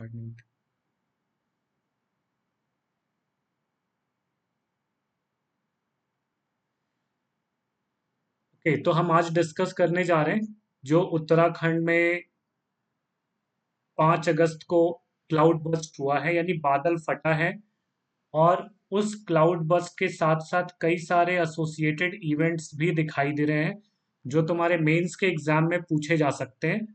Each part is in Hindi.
स्टार्ट नहीं होती। ओके, तो हम आज डिस्कस करने जा रहे हैं जो उत्तराखंड में 5 अगस्त को क्लाउड बर्स्ट हुआ है, यानी बादल फटा है। और उस क्लाउड बर्स्ट के साथ साथ कई सारे एसोसिएटेड इवेंट्स भी दिखाई दे रहे हैं जो तुम्हारे मेंस के एग्जाम में पूछे जा सकते हैं।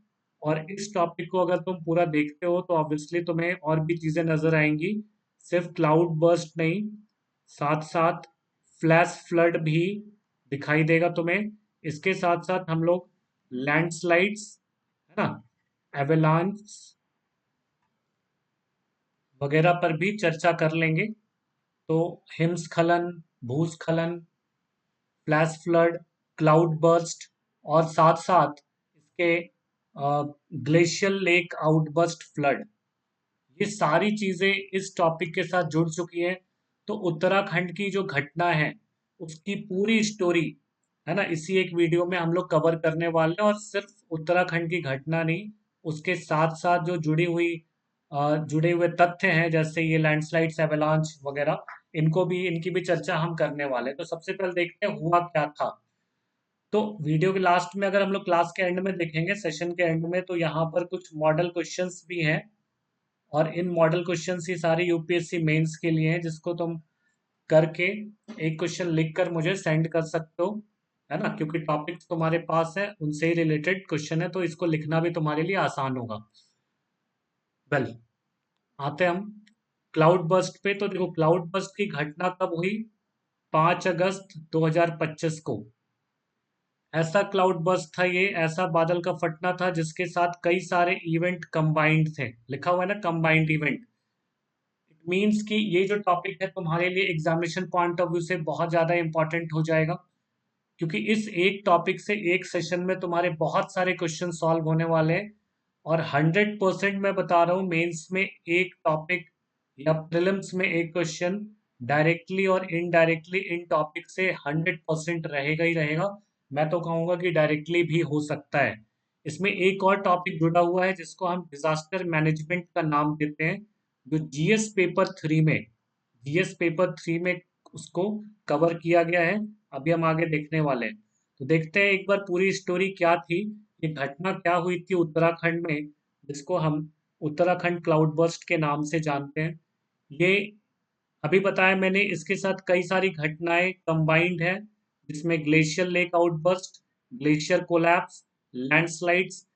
और इस टॉपिक को अगर तुम पूरा देखते हो तो ऑब्वियसली तुम्हें और भी चीजें नजर आएंगी, सिर्फ क्लाउड बर्स्ट नहीं, साथ साथ फ्लैश फ्लड भी दिखाई देगा तुम्हें। इसके साथ साथ हम लोग लैंडस्लाइड्स, है ना, एवेलांच वगैरह पर भी चर्चा कर लेंगे। तो हिमस्खलन, भूस्खलन, फ्लैश फ्लड, क्लाउड बर्स्ट और साथ साथ इसके ग्लेशियल लेक आउटबर्स्ट फ्लड, ये सारी चीजें इस टॉपिक के साथ जुड़ चुकी हैं। तो उत्तराखंड की जो घटना है उसकी पूरी स्टोरी, है ना, इसी एक वीडियो में हम लोग कवर करने वाले हैं। और सिर्फ उत्तराखंड की घटना नहीं, उसके साथ साथ जो जुड़े हुए तथ्य हैं जैसे ये लैंडस्लाइड्स, एवलांच वगैरह, इनकी भी चर्चा हम करने वाले हैं। तो सबसे पहले देखते हैं हुआ क्या था। तो वीडियो के लास्ट में अगर हम लोग क्लास के एंड में देखेंगे, सेशन के एंड में, तो यहाँ पर कुछ मॉडल क्वेश्चंस भी हैं। और इन मॉडल क्वेश्चंस ही सारे यूपीएससी मेंस के लिए हैं, जिसको तुम करके एक क्वेश्चन लिख कर मुझे सेंड कर सकते हो, है ना, क्योंकि टॉपिक्स तुम्हारे पास है, उनसे ही रिलेटेड क्वेश्चन है, तो इसको लिखना भी तुम्हारे लिए आसान होगा। वेल, आते हैं हम क्लाउड बर्स्ट पे। तो देखो, क्लाउड बर्स्ट की घटना कब हुई? 5 अगस्त 2025 को। ऐसा क्लाउड बर्स्ट था, ये ऐसा बादल का फटना था जिसके साथ कई सारे इवेंट कंबाइंड थे। लिखा हुआ है ना, कंबाइंड इवेंट। इट मीन्स कि ये जो टॉपिक है तुम्हारे लिए एग्जामिनेशन पॉइंट ऑफ व्यू से बहुत ज्यादा इंपॉर्टेंट हो जाएगा, क्योंकि इस एक टॉपिक से एक सेशन में तुम्हारे बहुत सारे क्वेश्चन सॉल्व होने वाले हैं। और 100% मैं बता रहा हूँ, मेंस में एक टॉपिक या प्रीलिम्स में एक क्वेश्चन डायरेक्टली और इनडायरेक्टली इन टॉपिक से 100% रहेगा ही रहेगा। मैं तो कहूंगा कि डायरेक्टली भी हो सकता है। इसमें एक और टॉपिक जुड़ा हुआ है जिसको हम डिजास्टर मैनेजमेंट का नाम देते हैं, जो जीएस पेपर थ्री में उसको कवर किया गया है। अभी हम आगे देखने वाले हैं। तो देखते हैं एक बार पूरी स्टोरी क्या थी, ये घटना क्या हुई थी उत्तराखंड में, जिसको हम उत्तराखंड क्लाउड बर्स्ट के नाम से जानते हैं। ये अभी बताया मैंने, इसके साथ कई सारी घटनाएं कंबाइंड है, जिसमें glacier lake outburst, glacier collapse, landslides,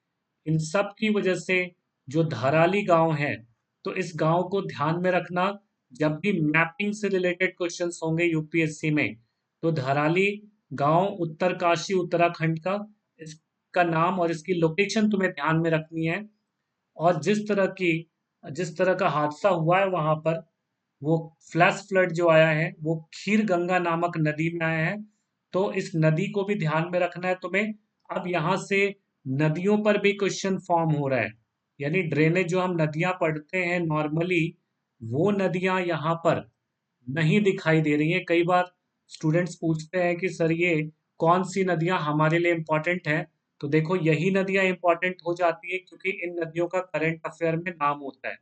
इन सब की वजह से जो धराली गांव है, तो इस गांव को ध्यान में रखना। जब भी मैपिंग से रिलेटेड क्वेश्चंस होंगे यूपीएससी में, तो धराली गांव उत्तरकाशी उत्तराखंड का, इसका नाम और इसकी लोकेशन तुम्हें ध्यान में रखनी है। और जिस तरह का हादसा हुआ है वहां पर, वो फ्लैश फ्लड जो आया है वो खीर गंगा नामक नदी में आया है। तो इस नदी को भी ध्यान में रखना है तुम्हें। अब यहाँ से नदियों पर भी क्वेश्चन फॉर्म हो रहा है, यानी ड्रेनेज जो हम नदियां पढ़ते हैं नॉर्मली, वो नदियां यहाँ पर नहीं दिखाई दे रही है। कई बार स्टूडेंट्स पूछते हैं कि सर ये कौन सी नदियां हमारे लिए इम्पोर्टेंट है। तो देखो, यही नदियां इम्पोर्टेंट हो जाती है क्योंकि इन नदियों का करंट अफेयर में नाम होता है।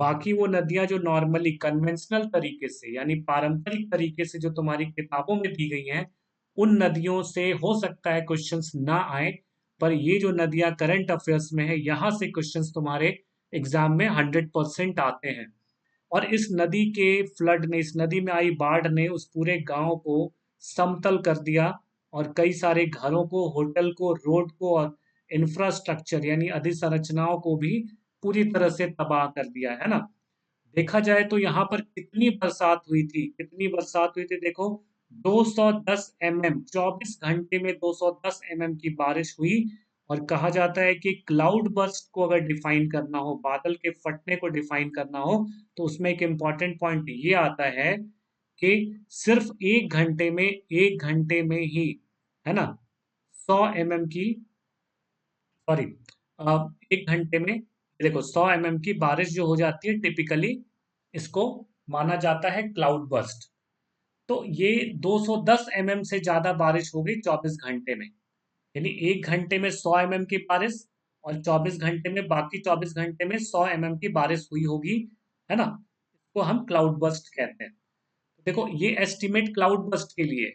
बाकी वो नदियां जो नॉर्मली कन्वेंशनल तरीके से, यानी पारंपरिक तरीके से जो तुम्हारी किताबों में दी गई हैं, उन नदियों से हो सकता है क्वेश्चंस ना आए। पर ये जो नदियां करंट अफेयर्स में है, यहाँ से क्वेश्चंस तुम्हारे एग्जाम में 100% आते हैं। और इस नदी के फ्लड ने, इस नदी में आई बाढ़ ने उस पूरे गांव को समतल कर दिया। और कई सारे घरों को, होटल को, रोड को और इंफ्रास्ट्रक्चर यानी अधिसंरचनाओं को भी पूरी तरह से तबाह कर दिया, है ना। देखा जाए तो यहाँ पर कितनी बरसात हुई थी देखो, 210 mm, 24 घंटे में 210 mm की बारिश हुई। और कहा जाता है कि क्लाउड बर्स्ट को अगर डिफाइन करना हो, बादल के फटने को डिफाइन करना हो, तो उसमें एक इम्पॉर्टेंट पॉइंट ये आता है कि सिर्फ एक घंटे में ही, है ना, 100 mm की, सॉरी, एक घंटे में देखो 100 mm की बारिश जो हो जाती है टिपिकली, इसको माना जाता है क्लाउड बर्स्ट। तो ये 210 से ज्यादा बारिश हो गई 24 घंटे में, यानी एक घंटे में 100 mm की बारिश, और 24 घंटे में, बाकी 24 घंटे में 100 mm की बारिश हुई होगी, है ना? इसको हम क्लाउड बर्स्ट कहते हैं। देखो ये एस्टिमेट क्लाउड बर्स्ट के लिए,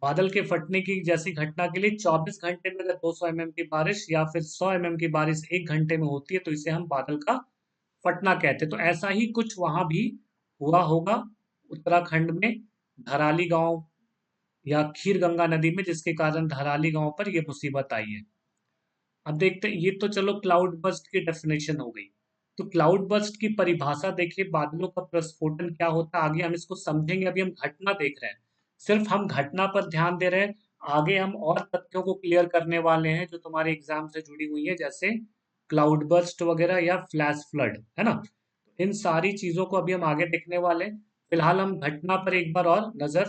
बादल के फटने की जैसी घटना के लिए 24 घंटे में अगर 200 mm की बारिश या फिर 100 mm की बारिश 1 घंटे में होती है तो इसे हम बादल का फटना कहते हैं। तो ऐसा ही कुछ वहां भी हुआ होगा उत्तराखंड में, धराली गांव या खीर गंगा नदी में, जिसके कारण धराली गांव पर यह मुसीबत आई है। अब देखते हैं, ये तो चलो क्लाउड बर्स्ट की डेफिनेशन हो गई। तो क्लाउड बर्स्ट की परिभाषा देखिए, बादलों का प्रस्फोटन क्या होता है, आगे हम इसको समझेंगे। अभी हम घटना देख रहे हैं, सिर्फ हम घटना पर ध्यान दे रहे हैं। आगे हम और तथ्यों को क्लियर करने वाले हैं जो तुम्हारे एग्जाम से जुड़ी हुई है, जैसे क्लाउड बर्स्ट वगैरह या फ्लैश फ्लड, है ना? इन सारी चीजों को अभी हम आगे देखने वाले हैं। फिलहाल हम घटना पर एक बार और नजर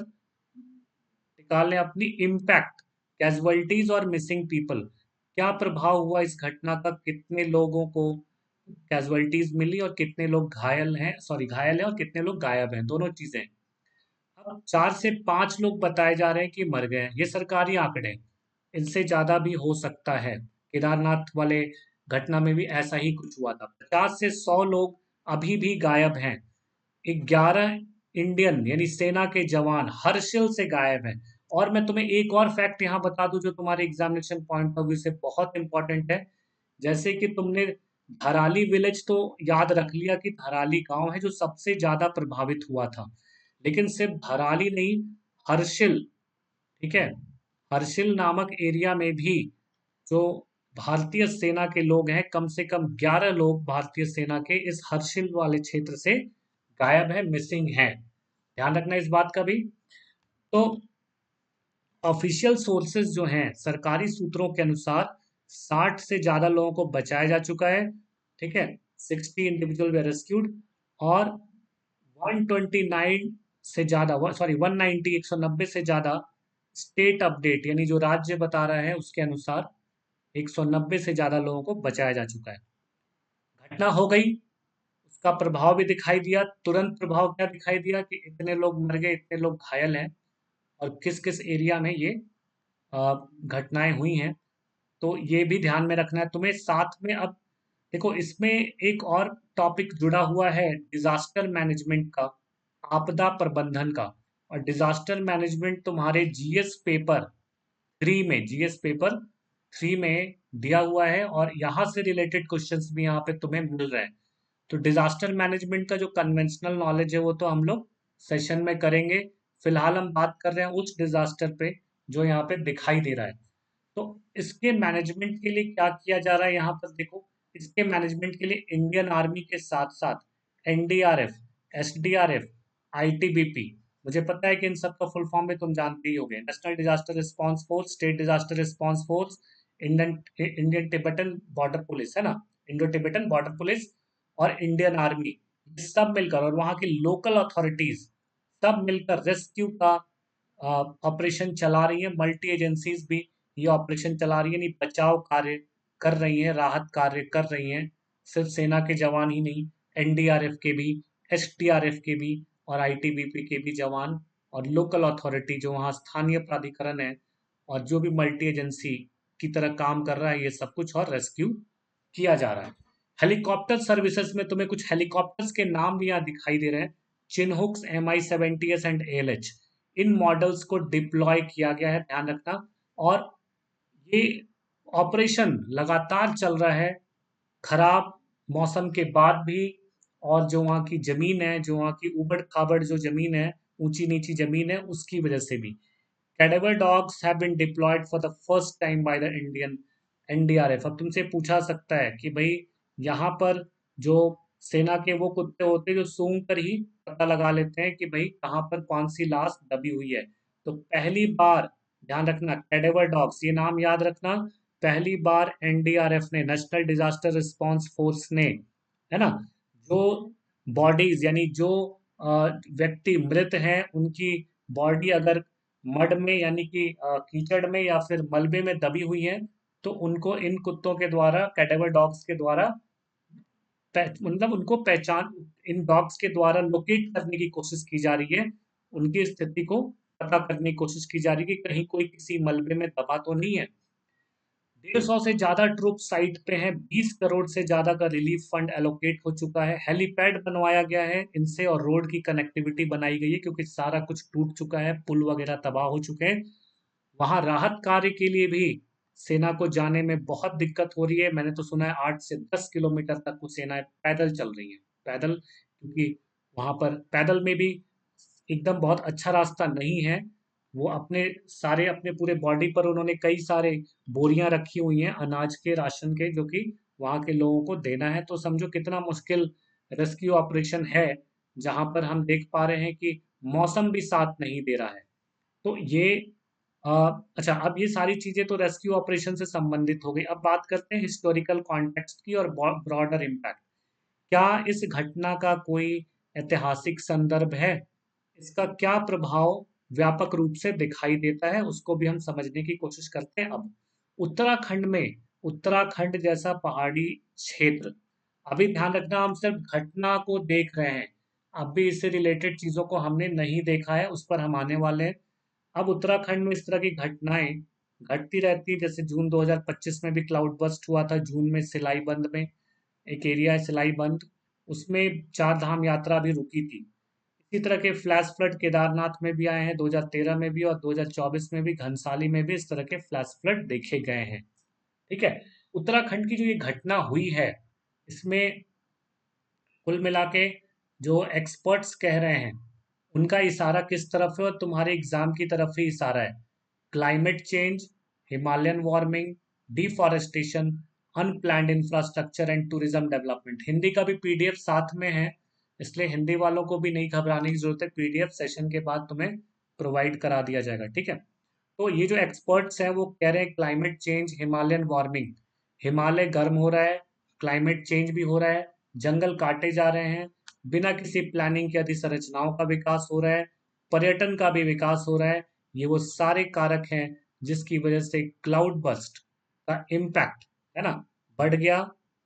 निकालें अपनी। इम्पैक्ट, कैजुअलिटीज और मिसिंग पीपल, क्या प्रभाव हुआ इस घटना का, कितने लोगों को कैजुअलिटीज मिली और कितने लोग घायल हैं, सॉरी घायल हैं और कितने लोग गायब हैं, दोनों चीजें। अब 4 से 5 लोग बताए जा रहे हैं कि मर गए हैं, ये सरकारी आंकड़े हैं। इनसे ज्यादा भी हो सकता है। केदारनाथ वाले घटना में भी ऐसा ही कुछ हुआ था। 50 से 100 लोग अभी भी गायब हैं। 11 इंडियन यानी सेना के जवान हर्षिल से गायब हैं। और मैं तुम्हें एक और फैक्ट यहाँ बता दूं जो तुम्हारे एग्जामिनेशन पॉइंट ऑफ व्यू से बहुत इंपॉर्टेंट है। जैसे कि तुमने धराली विलेज तो याद रख लिया कि धराली गांव है जो सबसे ज्यादा प्रभावित हुआ था, लेकिन सिर्फ धराली नहीं, हर्षिल, ठीक है, हर्षिल नामक एरिया में भी जो भारतीय सेना के लोग हैं, कम से कम 11 लोग भारतीय सेना के इस हर्षिल वाले क्षेत्र से गायब है, मिसिंग है। ध्यान रखना इस बात का भी। तो ऑफिशियल सोर्सेज जो हैं, सरकारी सूत्रों के अनुसार 60 से ज्यादा लोगों को बचाया जा चुका है, ठीक है, 60 इंडिविजुअल वे रेस्क्यूड। और 129 से ज्यादा, सॉरी 190, 190 से ज्यादा स्टेट अपडेट यानी जो राज्य बता रहा है उसके अनुसार 190 से ज्यादा लोगों को बचाया जा चुका है। घटना हो गई, उसका प्रभाव भी दिखाई दिया। तुरंत प्रभाव क्या दिखाई दिया कि इतने लोग मर गए, इतने लोग घायल हैं, और किस किस एरिया में ये घटनाएं हुई हैं। तो ये भी ध्यान में रखना है तुम्हें। साथ में अब देखो, इसमें एक और टॉपिक जुड़ा हुआ है, डिजास्टर मैनेजमेंट का, आपदा प्रबंधन का। और डिजास्टर मैनेजमेंट तुम्हारे जीएस पेपर 3 में दिया हुआ है, और यहाँ से रिलेटेड क्वेश्चंस भी यहाँ पे तुम्हें मिल रहे हैं। तो डिजास्टर मैनेजमेंट का जो कन्वेंशनल नॉलेज है वो तो हम लोग सेशन में करेंगे। फिलहाल हम बात कर रहे हैं उस डिजास्टर पे जो यहाँ पे दिखाई दे रहा है। तो इसके मैनेजमेंट के लिए क्या किया जा रहा है यहाँ पर देखो। इसके मैनेजमेंट के लिए इंडियन आर्मी के साथ साथ एनडीआरएफ, एसडीआरएफ, आईटीबीपी, मुझे पता है कि इन सब का फुल फॉर्म में तुम जानते ही होगे, national disaster response force, state disaster response force, Indian Indian Tibetan border police, है ना, इंडो टिबेटन बॉर्डर पुलिस, और इंडियन आर्मी, ये सब मिलकर, और वहाँ की लोकल अथॉरिटीज सब मिलकर रेस्क्यू का ऑपरेशन चला रही है। मल्टी एजेंसीज भी ये ऑपरेशन चला रही है, नहीं बचाव कार्य कर रही हैं, राहत कार्य कर रही हैं। सिर्फ सेना के जवान ही नहीं, एनडीआरएफ के भी, एसडीआरएफ के भी, और आईटीबीपी के भी जवान, और लोकल अथॉरिटी जो वहाँ स्थानीय प्राधिकरण है, और जो भी मल्टी एजेंसी की तरह काम कर रहा है, ये सब कुछ और रेस्क्यू किया जा रहा है। हेलीकॉप्टर सर्विसेज में तुम्हें कुछ हेलीकॉप्टर्स के नाम भी यहाँ दिखाई दे रहे हैं, चिन्हुक्स, MI-70S and ALH, in models को डिप्लॉय किया गया है, ध्यान रखना। और ये ऑपरेशन लगातार चल रहा है, खराब मौसम के बाद भी। और जो वहाँ की जमीन है, जो वहाँ की उबड़ खाबड़ जो जमीन है, ऊंची नीची जमीन है, उसकी वजह से भी cadaver dogs have been deployed for the first time by the Indian NDRF. अब तुमसे पूछा सकता है कि भाई यहाँ पर जो सेना के वो कुत्ते होते हैं जो सूंघ कर ही पता लगा लेते हैं कि भाई कहाँ पर कौन सी लाश दबी हुई है। तो पहली बार, ध्यान रखना, कैडेवर डॉग्स, ये नाम याद रखना, पहली बार एनडीआरएफ ने, नेशनल डिजास्टर रिस्पांस फोर्स ने, है ना, जो बॉडीज यानी जो व्यक्ति मृत हैं उनकी बॉडी अगर मड में यानी कि कीचड़ में या फिर मलबे में दबी हुई है, तो उनको इन कुत्तों के द्वारा, कैटेवर डॉग्स के द्वारा मतलब उनको पहचान, इन डॉग्स के द्वारा लोकेट करने की कोशिश की जा रही है। उनकी स्थिति को पता करने की कोशिश की जा रही है कि कहीं कोई किसी मलबे में दबा तो नहीं है। 150 से ज्यादा ट्रूप साइट पे हैं, 20 करोड़ से ज्यादा का रिलीफ फंड एलोकेट हो चुका है, हेलीपैड बनवाया गया है इनसे और रोड की कनेक्टिविटी बनाई गई है क्योंकि सारा कुछ टूट चुका है, पुल वगैरह तबाह हो चुके हैं। वहां राहत कार्य के लिए भी सेना को जाने में बहुत दिक्कत हो रही है। मैंने तो सुना है 8 से 10 किलोमीटर तक वो सेनाएं पैदल चल रही हैं, पैदल, क्योंकि वहां पर पैदल में भी एकदम बहुत अच्छा रास्ता नहीं है। वो अपने पूरे बॉडी पर उन्होंने कई सारे बोरियां रखी हुई हैं अनाज के, राशन के, जो कि वहां के लोगों को देना है। तो समझो कितना मुश्किल रेस्क्यू ऑपरेशन है, जहां पर हम देख पा रहे हैं कि मौसम भी साथ नहीं दे रहा है। तो ये अ, अच्छा, अब ये सारी चीजें तो रेस्क्यू ऑपरेशन से संबंधित हो गई। अब बात करते हैं हिस्टोरिकल कॉन्टेक्स्ट की और ब्रॉडर इम्पैक्ट। क्या इस घटना का कोई ऐतिहासिक संदर्भ है? इसका क्या प्रभाव व्यापक रूप से दिखाई देता है, उसको भी हम समझने की कोशिश करते हैं। अब उत्तराखंड में, उत्तराखंड जैसा पहाड़ी क्षेत्र, अभी ध्यान रखना हम सिर्फ घटना को देख रहे हैं, अभी इससे रिलेटेड चीजों को हमने नहीं देखा है, उस पर हम आने वाले हैं। अब उत्तराखंड में इस तरह की घटनाएं घटती रहती है, जैसे जून 2025 में भी क्लाउड बस्ट हुआ था, जून में सिलाई बंद में, एक एरिया है सिलाई बंद, उसमें चार धाम यात्रा भी रुकी थी। इसी तरह के फ्लैश फ्लड केदारनाथ में भी आए हैं 2013 में भी, और 2024 में भी घनसाली में भी इस तरह के फ्लैश फ्लड देखे गए हैं। ठीक है। उत्तराखंड की जो ये घटना हुई है, इसमें कुल मिला के जो एक्सपर्ट्स कह रहे हैं, उनका इशारा किस तरफ है और तुम्हारे एग्जाम की तरफ ही इशारा है? Climate change, Himalayan warming, deforestation, unplanned infrastructure and tourism development. Hindi का भी पीडीएफ साथ में है, इसलिए हिंदी वालों को भी नहीं घबराने की जरूरत है, पीडीएफ सेशन के बाद तुम्हें प्रोवाइड करा दिया जाएगा। ठीक है। तो ये जो एक्सपर्ट्स हैं वो कह रहे हैं climate change, Himalayan warming, Himalaya गर्म हो रहा है, क्लाइमेट चेंज भी हो रहा है, जंगल काटे जा रहे हैं, बिना किसी प्लानिंग के अधीसंरचनाओं का विकास हो रहा है, पर्यटन का भी विकास हो रहा है। ये वो सारे कारक हैं जिसकी वजह से क्लाउड बस्ट का इम्पैक्ट, है ना, बढ़ गया,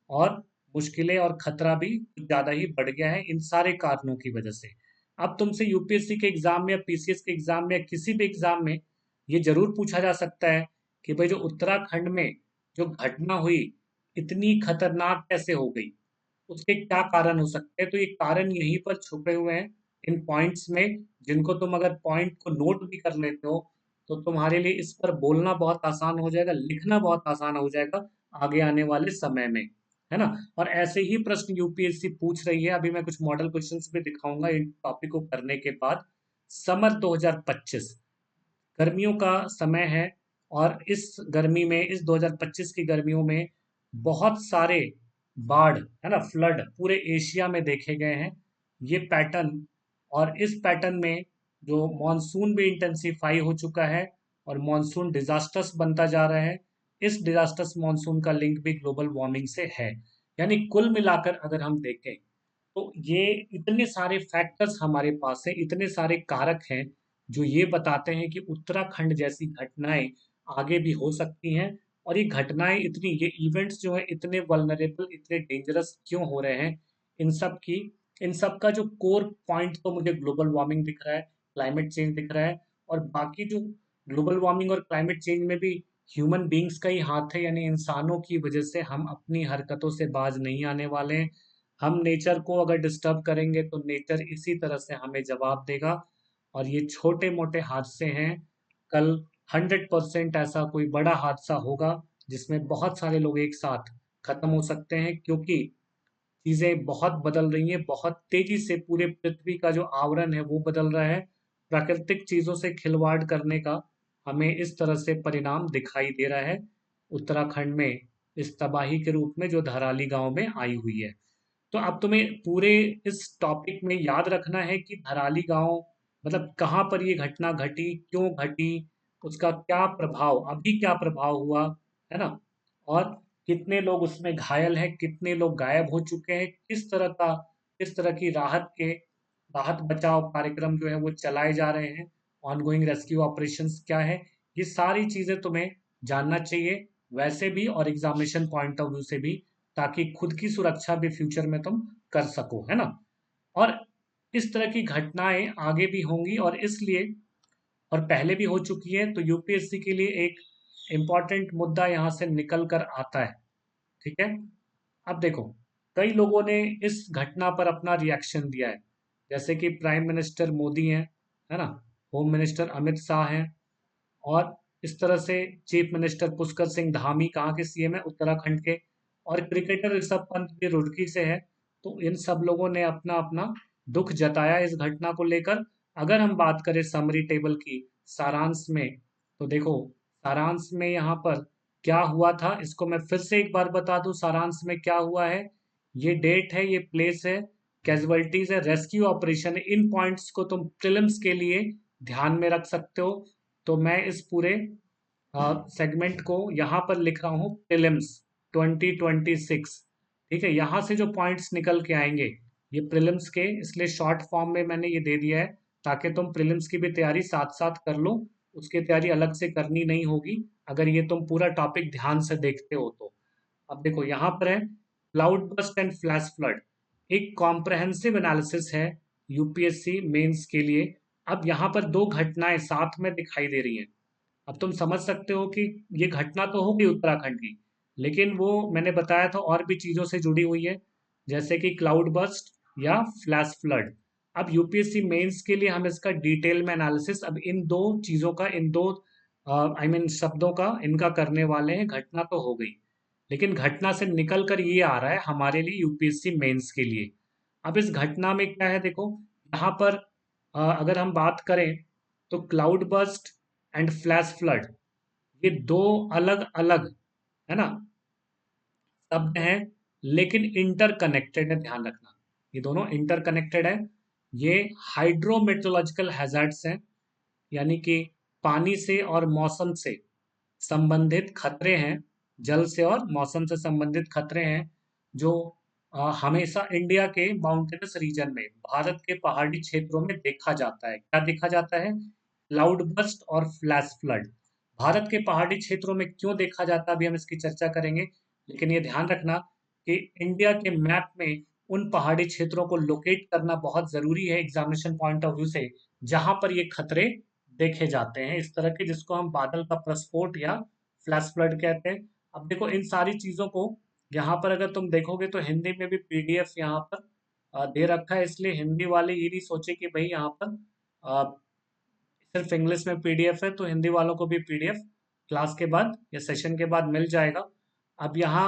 और मुश्किलें और खतरा भी कुछ ज्यादा ही बढ़ गया है इन सारे कारणों की वजह से। अब तुमसे यूपीएससी के एग्जाम में या पीसीएस के एग्जाम में या किसी भी एग्जाम में ये जरूर पूछा जा सकता है कि भाई जो उत्तराखंड में जो घटना हुई, इतनी खतरनाक कैसे हो गई, उसके क्या कारण हो सकते हैं? तो ये कारण यहीं पर छुपे हुए हैं इन पॉइंट्स में, जिनको तुम अगर पॉइंट को नोट भी कर लेते हो तो तुम्हारे लिए इस पर बोलना बहुत आसान हो जाएगा, लिखना बहुत आसान हो जाएगा आगे आने वाले समय में, है ना। और ऐसे ही प्रश्न यूपीएससी पूछ रही है, अभी मैं कुछ मॉडल क्वेश्चंस भी दिखाऊंगा इन टॉपिक को करने के बाद। समर 2025 गर्मियों का समय है, और इस गर्मी में, इस 2025 की गर्मियों में बहुत सारे बाढ़, है ना, फ्लड पूरे एशिया में देखे गए हैं। ये पैटर्न, और इस पैटर्न में जो मॉनसून भी इंटेंसिफाई हो चुका है और मॉनसून डिजास्टर्स बनता जा रहा है, इस डिजास्टर्स मॉनसून का लिंक भी ग्लोबल वार्मिंग से है। यानी कुल मिलाकर अगर हम देखें तो ये इतने सारे फैक्टर्स हमारे पास हैं, इतने सारे कारक हैं जो ये बताते हैं कि उत्तराखंड जैसी घटनाएं आगे भी हो सकती हैं। और ये घटनाएं इतनी, ये इवेंट्स जो है इतने वल्नरेबल, इतने डेंजरस क्यों हो रहे हैं, इन सब की, इन सब का जो कोर पॉइंट तो मुझे ग्लोबल वार्मिंग दिख रहा है, क्लाइमेट चेंज दिख रहा है। और बाकी जो ग्लोबल वार्मिंग और क्लाइमेट चेंज में भी ह्यूमन बींग्स का ही हाथ है, यानी इंसानों की वजह से हम अपनी हरकतों से बाज नहीं आने वाले हैं। हम नेचर को अगर डिस्टर्ब करेंगे तो नेचर इसी तरह से हमें जवाब देगा। और ये छोटे मोटे हादसे हैं, कल 100% ऐसा कोई बड़ा हादसा होगा जिसमें बहुत सारे लोग एक साथ खत्म हो सकते हैं, क्योंकि चीजें बहुत बदल रही हैं, बहुत तेजी से पूरे पृथ्वी का जो आवरण है वो बदल रहा है। प्राकृतिक चीजों से खिलवाड़ करने का हमें इस तरह से परिणाम दिखाई दे रहा है उत्तराखंड में, इस तबाही के रूप में जो धराली गांव में आई हुई है। तो अब तुम्हें पूरे इस टॉपिक में याद रखना है कि धराली गांव मतलब कहाँ पर ये घटना घटी, क्यों घटी, उसका क्या प्रभाव, अभी क्या प्रभाव हुआ, है ना, और कितने लोग उसमें घायल हैं, कितने लोग गायब हो चुके हैं, किस तरह की राहत बचाव कार्यक्रम जो है वो चलाए जा रहे हैं, ऑनगोइंग रेस्क्यू ऑपरेशंस क्या है, ये सारी चीजें तुम्हें जानना चाहिए, वैसे भी और एग्जामिनेशन पॉइंट ऑफ व्यू से भी, ताकि खुद की सुरक्षा भी फ्यूचर में तुम कर सको, है ना। और इस तरह की घटनाएं आगे भी होंगी, और इसलिए, और पहले भी हो चुकी है, तो यूपीएससी के लिए एक इंपॉर्टेंट मुद्दा यहाँ से निकल कर आता है। ठीक है, अब देखो, कई लोगों ने इस घटना पर अपना रिएक्शन दिया है, जैसे कि प्राइम मिनिस्टर मोदी हैं, है ना, होम मिनिस्टर अमित शाह हैं, और इस तरह से चीफ मिनिस्टर पुष्कर सिंह धामी, कहाँ के सीएम है, उत्तराखंड के, और क्रिकेटर ऋषभ पंत भी रुड़की से है। तो इन सब लोगों ने अपना अपना दुख जताया इस घटना को लेकर। अगर हम बात करें समरी टेबल की, सारांश में, तो देखो, सारांश में यहाँ पर क्या हुआ था, इसको मैं फिर से एक बार बता दूं, सारांश में क्या हुआ है, ये डेट है, ये प्लेस है, कैजुअलिटीज है, रेस्क्यू ऑपरेशन है। इन पॉइंट्स को तुम प्रीलिम्स के लिए ध्यान में रख सकते हो। तो मैं इस पूरे सेगमेंट को यहाँ पर लिख रहा हूँ प्रीलिम्स 2026। ठीक है, यहाँ से जो पॉइंट्स निकल के आएंगे ये प्रीलिम्स के, इसलिए शॉर्ट फॉर्म में मैंने ये दे दिया है ताकि तुम प्रीलिम्स की भी तैयारी साथ साथ कर लो, उसकी तैयारी अलग से करनी नहीं होगी अगर ये तुम पूरा टॉपिक ध्यान से देखते हो तो। अब देखो यहाँ पर है cloud burst and flash flood, एक कॉम्प्रहेंसिव एनालिसिस है यूपीएससी मेंस के लिए। अब यहाँ पर दो घटनाएं साथ में दिखाई दे रही हैं। अब तुम समझ सकते हो कि ये घटना तो हो गई उत्तराखंड की, लेकिन वो मैंने बताया था और भी चीज़ों से जुड़ी हुई है, जैसे कि क्लाउड बर्स्ट या फ्लैश फ्लड। अब यूपीएससी मेंस के लिए हम इसका डिटेल में एनालिसिस अब इन दो चीज़ों का, इन दो शब्दों का इनका करने वाले हैं। घटना तो हो गई, लेकिन घटना से निकल कर ये आ रहा है हमारे लिए यूपीएससी मेंस के लिए। अब इस घटना में क्या है, देखो यहाँ पर अगर हम बात करें तो cloud burst and flash flood, ये दो अलग अलग, है ना, शब्द हैं, लेकिन इंटरकनेक्टेड है, ध्यान रखना, ये दोनों इंटरकनेक्टेड है। ये हाइड्रोमेट्रोलॉजिकल हैजार्ड्स हैं, यानी कि पानी से और मौसम से संबंधित खतरे हैं, जल से और मौसम से संबंधित खतरे हैं, जो हमेशा इंडिया के माउंटेनस रीजन में, भारत के पहाड़ी क्षेत्रों में देखा जाता है। क्या देखा जाता है? क्लाउड बर्स्ट और फ्लैश फ्लड। भारत के पहाड़ी क्षेत्रों में क्यों देखा जाता है, अभी हम इसकी चर्चा करेंगे, लेकिन ये ध्यान रखना कि इंडिया के मैप में उन पहाड़ी क्षेत्रों को लोकेट करना बहुत जरूरी है एग्जामिनेशन पॉइंट ऑफ व्यू से, जहां पर ये खतरे देखे जाते हैं इस तरह के, जिसको हम बादल का प्रस्फोट या फ्लैश फ्लड कहते हैं। अब देखो इन सारी चीज़ों को यहाँ पर अगर तुम देखोगे तो हिंदी में भी पीडीएफ यहाँ पर दे रखा है, इसलिए हिंदी वाले ये नहीं सोचे कि भाई यहाँ पर सिर्फ इंग्लिश में पीडीएफ है, तो हिंदी वालों को भी पीडीएफ क्लास के बाद या सेशन के बाद मिल जाएगा। अब यहाँ